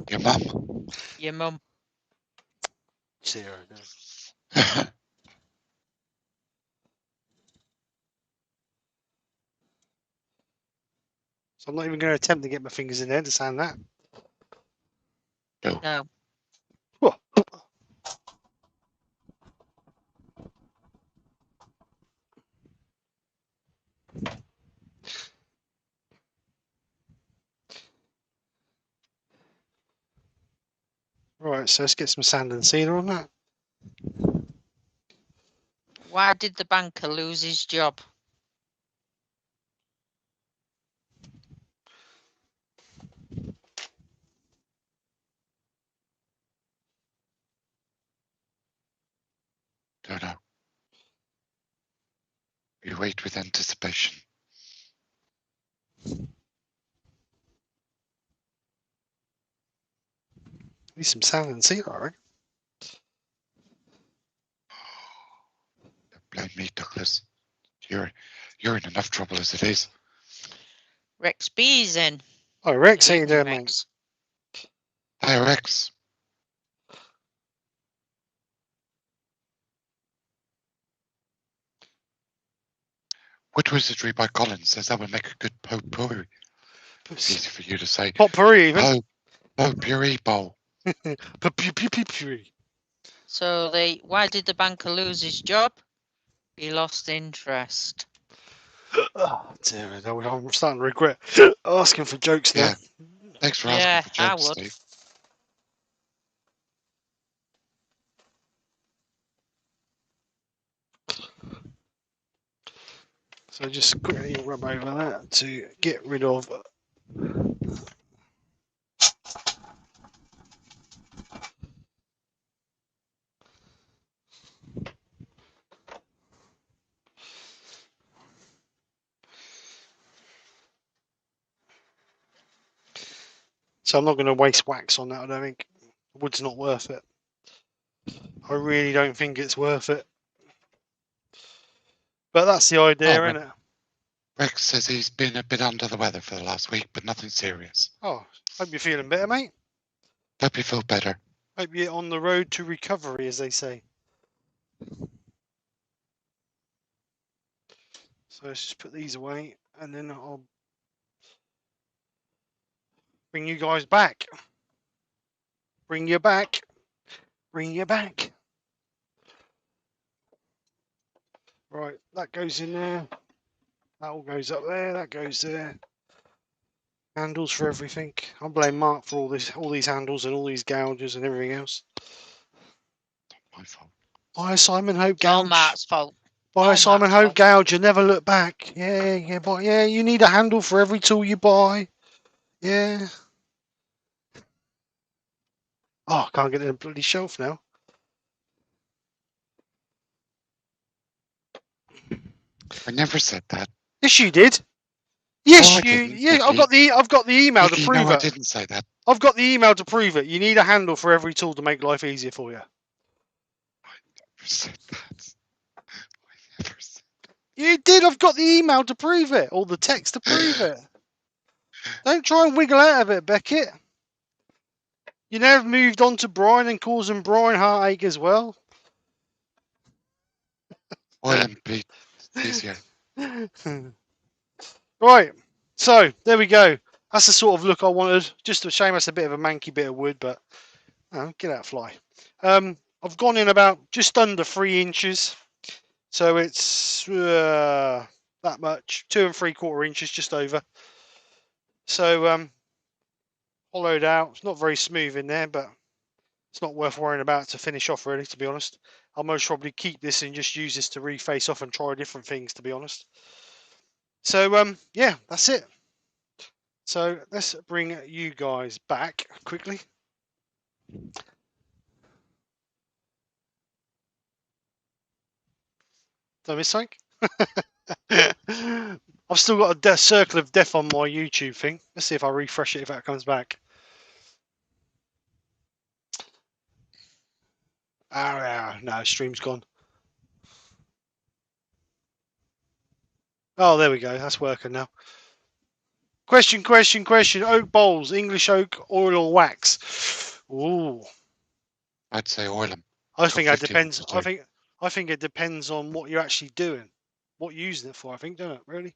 Your mum. Your mum. Zero. So I'm not even going to attempt to get my fingers in there to sound that. No. No. Whoa. Right, so let's get some sand and sealer on that. Why did the banker lose his job? Don't know. We wait with anticipation. Need some sand and sealer, I reckon. Don't blame me, Douglas. You're in enough trouble as it is. Rex B's in. Oh, Rex, how Good you evening, doing, mate? Rex. Hi, Rex. Wood Wizardry by Colin says that would make a good potpourri. It's easy for you to say. Potpourri, even. Potpourri bowl. Potpourri. So why did the banker lose his job? He lost interest. Oh, dear it. I'm starting to regret asking for jokes now. Yeah. Thanks for asking Yeah, for I jokes, would. Steve. So just quickly rub over that to get rid of. So I'm not going to waste wax on that, I don't think. Wood's not worth it. I really don't think it's worth it. But that's the idea, isn't it? Rex says he's been a bit under the weather for the last week, but nothing serious. Oh, hope you're feeling better, mate. Hope you feel better. Hope you're on the road to recovery, as they say. So let's just put these away, and then I'll bring you guys back. Bring you back. Bring you back. Right, that goes in there. That all goes up there. That goes there. Handles for everything. I blame Mark for all these handles and all these gouges and everything else. My fault. Buy a Simon Hope It's all gouge. Mark's fault. Buy all a Simon Mark's Hope fault. gouge and never look back. Yeah, but yeah, you need a handle for every tool you buy. Yeah. Oh, I can't get it in the bloody shelf now. I never said that. Yes, you did. Yes, No, I you. didn't, Yeah, Mickey. I've got the email to Mickey, prove no, I it. didn't say that. I've got the email to prove it. You need a handle for every tool to make life easier for you. I never said that. I never said You did. I've got the email to prove it, or the text to prove it. Don't try and wiggle out of it, Beckett. You now have moved on to Brian and causing Brian heartache as well. oil and Pete. It's easier. Right, so there we go. That's the sort of look I wanted. Just a shame that's a bit of a manky bit of wood, but get out, fly. I've gone in about just under 3 inches, so it's that much, 2 3/4 inches, just over. So hollowed out. It's not very smooth in there, but it's not worth worrying about to finish off, really, to be honest. I'll most probably keep this and just use this to reface off and try different things, to be honest. So yeah, that's it. So let's bring you guys back quickly. Did I miss something? I've still got a circle of death on my YouTube thing. Let's see if I refresh it, if that comes back. No, stream's gone. Oh, there we go. That's working now. Question. Oak bowls, English oak, oil or wax? Ooh. I'd say oil them. I think that 50 depends. to do. I think it depends on what you're actually doing, what you're using it for. I think, don't it? Really?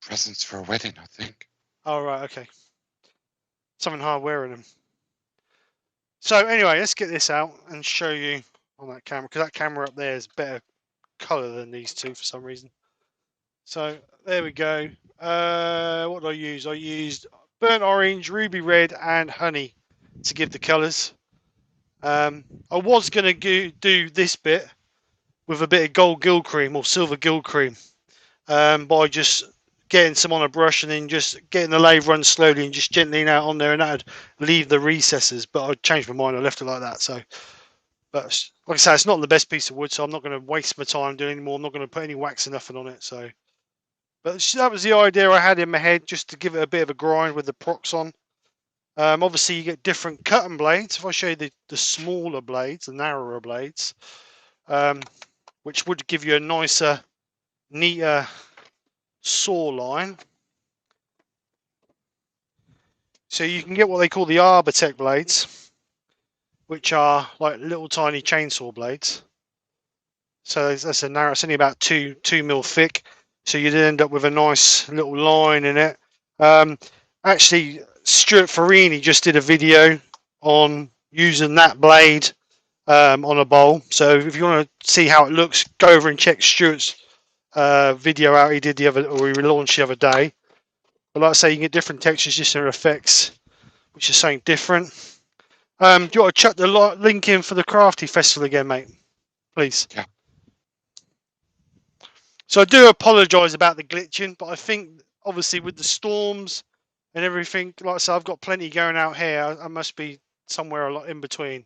Presents for a wedding, I think. Oh right, okay. Something hard wearing them. So anyway, let's get this out and show you on that camera, because that camera up there is better colour than these two for some reason. So there we go. What did I use? I used burnt orange, ruby red, and honey to give the colours. I was going to do this bit with a bit of gold gill cream or silver gill cream, by just getting some on a brush and then just getting the lathe run slowly and just gently out on there, and that'd leave the recesses. But I changed my mind. I left it like that. So, but like I say, it's not the best piece of wood, so I'm not going to waste my time doing any more. I'm not going to put any wax or nothing on it. So, but that was the idea I had in my head, just to give it a bit of a grind with the proxxon. Obviously, you get different cutting blades. If I show you the smaller blades, the narrower blades, which would give you a nicer, neater saw line. So you can get what they call the Arbortech blades, which are like little tiny chainsaw blades. So that's a narrow, it's only about 2 mil thick. So you'd end up with a nice little line in it. Actually, Stuart Farini just did a video on using that blade on a bowl. So if you want to see how it looks, go over and check Stuart's video out. He did he relaunched the other day. But like I say, you can get different textures, different effects, which is something different. Do you want to chuck the link in for the Crafty Festival again, mate? Please. Yeah. So I do apologise about the glitching, but I think obviously with the storms and everything, like I said, I've got plenty going out here. I must be somewhere a lot in between.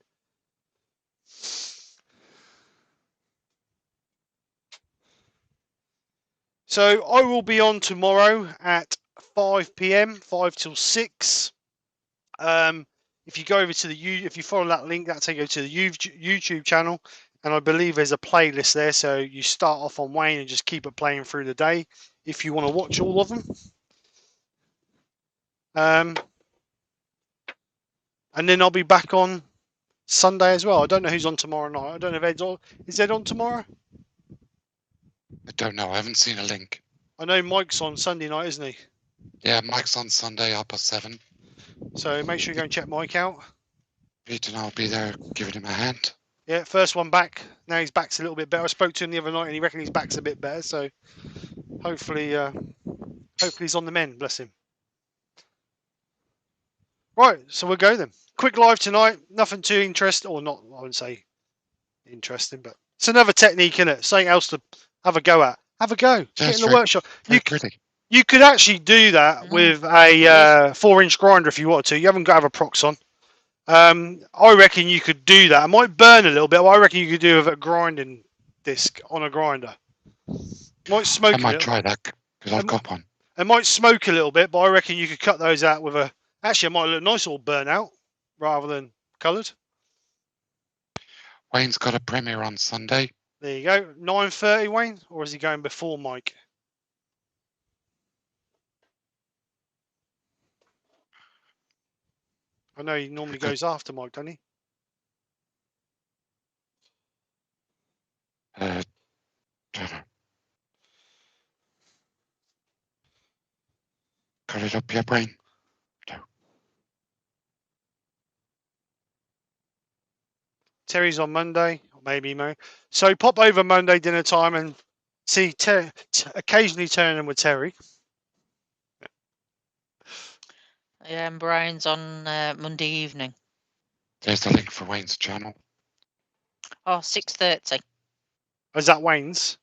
So I will be on tomorrow at 5 p.m, 5 till 6. If you go over to if you follow that link, that'll take you to the YouTube channel, and I believe there's a playlist there. So you start off on Wayne and just keep it playing through the day if you want to watch all of them. And then I'll be back on Sunday as well. I don't know who's on tomorrow night. I don't know if Ed's on. Is Ed on tomorrow? I don't know. I haven't seen a link. I know Mike's on Sunday night, isn't he? Yeah, Mike's on Sunday, 7:30. So make sure you go and check Mike out. Pete and I'll be there giving him a hand. Yeah, first one back. Now his back's a little bit better. I spoke to him the other night and he reckoned his back's a bit better. So hopefully, hopefully he's on the mend. Bless him. Right, so we'll go then. Quick live tonight. Nothing too interesting, or not. I wouldn't say interesting, but it's another technique, isn't it? Something else to have a go at. Have a go. Get in the workshop. Very pretty. You could actually do that with a 4-inch grinder if you wanted to. You haven't got to have a proxxon. I reckon you could do that. It might burn a little bit, but I reckon you could do with a grinding disc on a grinder. Might smoke. I might try that because I've got one. It might smoke a little bit, but I reckon you could cut those out with a. Actually, it might look nice all burnt out rather than coloured. Wayne's got a premiere on Sunday. There you go. 9:30, Wayne, or is he going before Mike? I know he normally goes after Mike, doesn't he? Don't know. Got it up yet, Wayne? No. Terry's on Monday, or maybe Mo. So pop over Monday dinner time and see occasionally turn in with Terry. Yeah, and Brian's on Monday evening. There's the link for Wayne's channel. Oh, 6:30. Is that Wayne's?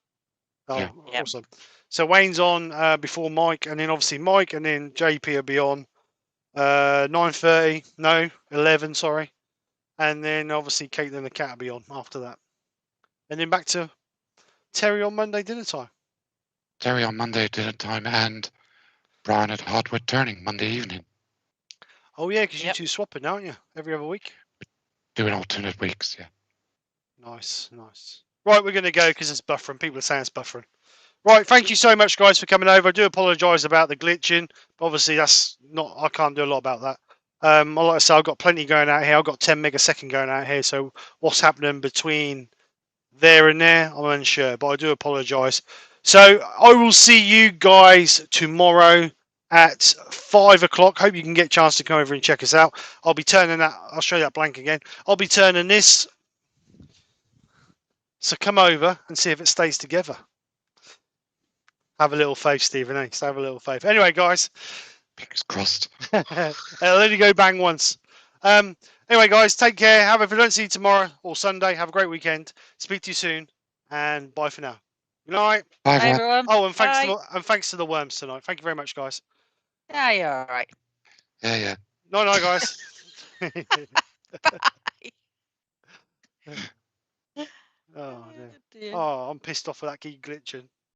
Oh, Yeah. awesome. So Wayne's on before Mike, and then obviously Mike, and then JP will be on 9:30. No, 11. Sorry, and then obviously Caitlin the cat will be on after that, and then back to Terry on Monday dinner time. Terry on Monday at dinner time, and Brian at Woodturning Monday evening. Oh yeah, because you Yep. two swapping, aren't you? Every other week. Doing alternate weeks, yeah. Nice, nice. Right, we're going to go because it's buffering. People are saying it's buffering. Right, thank you so much, guys, for coming over. I do apologise about the glitching. But obviously, that's not. I can't do a lot about that. Like I said, I've got plenty going out here. I've got 10 megasecond going out here. So what's happening between there and there, I'm unsure. But I do apologise. So I will see you guys tomorrow at 5 o'clock. Hope you can get a chance to come over and check us out. I'll be turning that. I'll show you that blank again. I'll be turning this. So come over and see if it stays together. Have a little faith, Stephen. Eh? So have a little faith. Anyway, guys. Fingers crossed. It'll only go bang once. Anyway, guys, take care. If I don't see you tomorrow or Sunday, have a great weekend. Speak to you soon, and bye for now. Good night. Bye, Bye, everyone. everyone. Oh, and thanks to the worms tonight. Thank you very much, guys. Yeah, you're all right. Yeah. Night, guys. Oh, dear. Dear. Oh, I'm pissed off with that key glitching.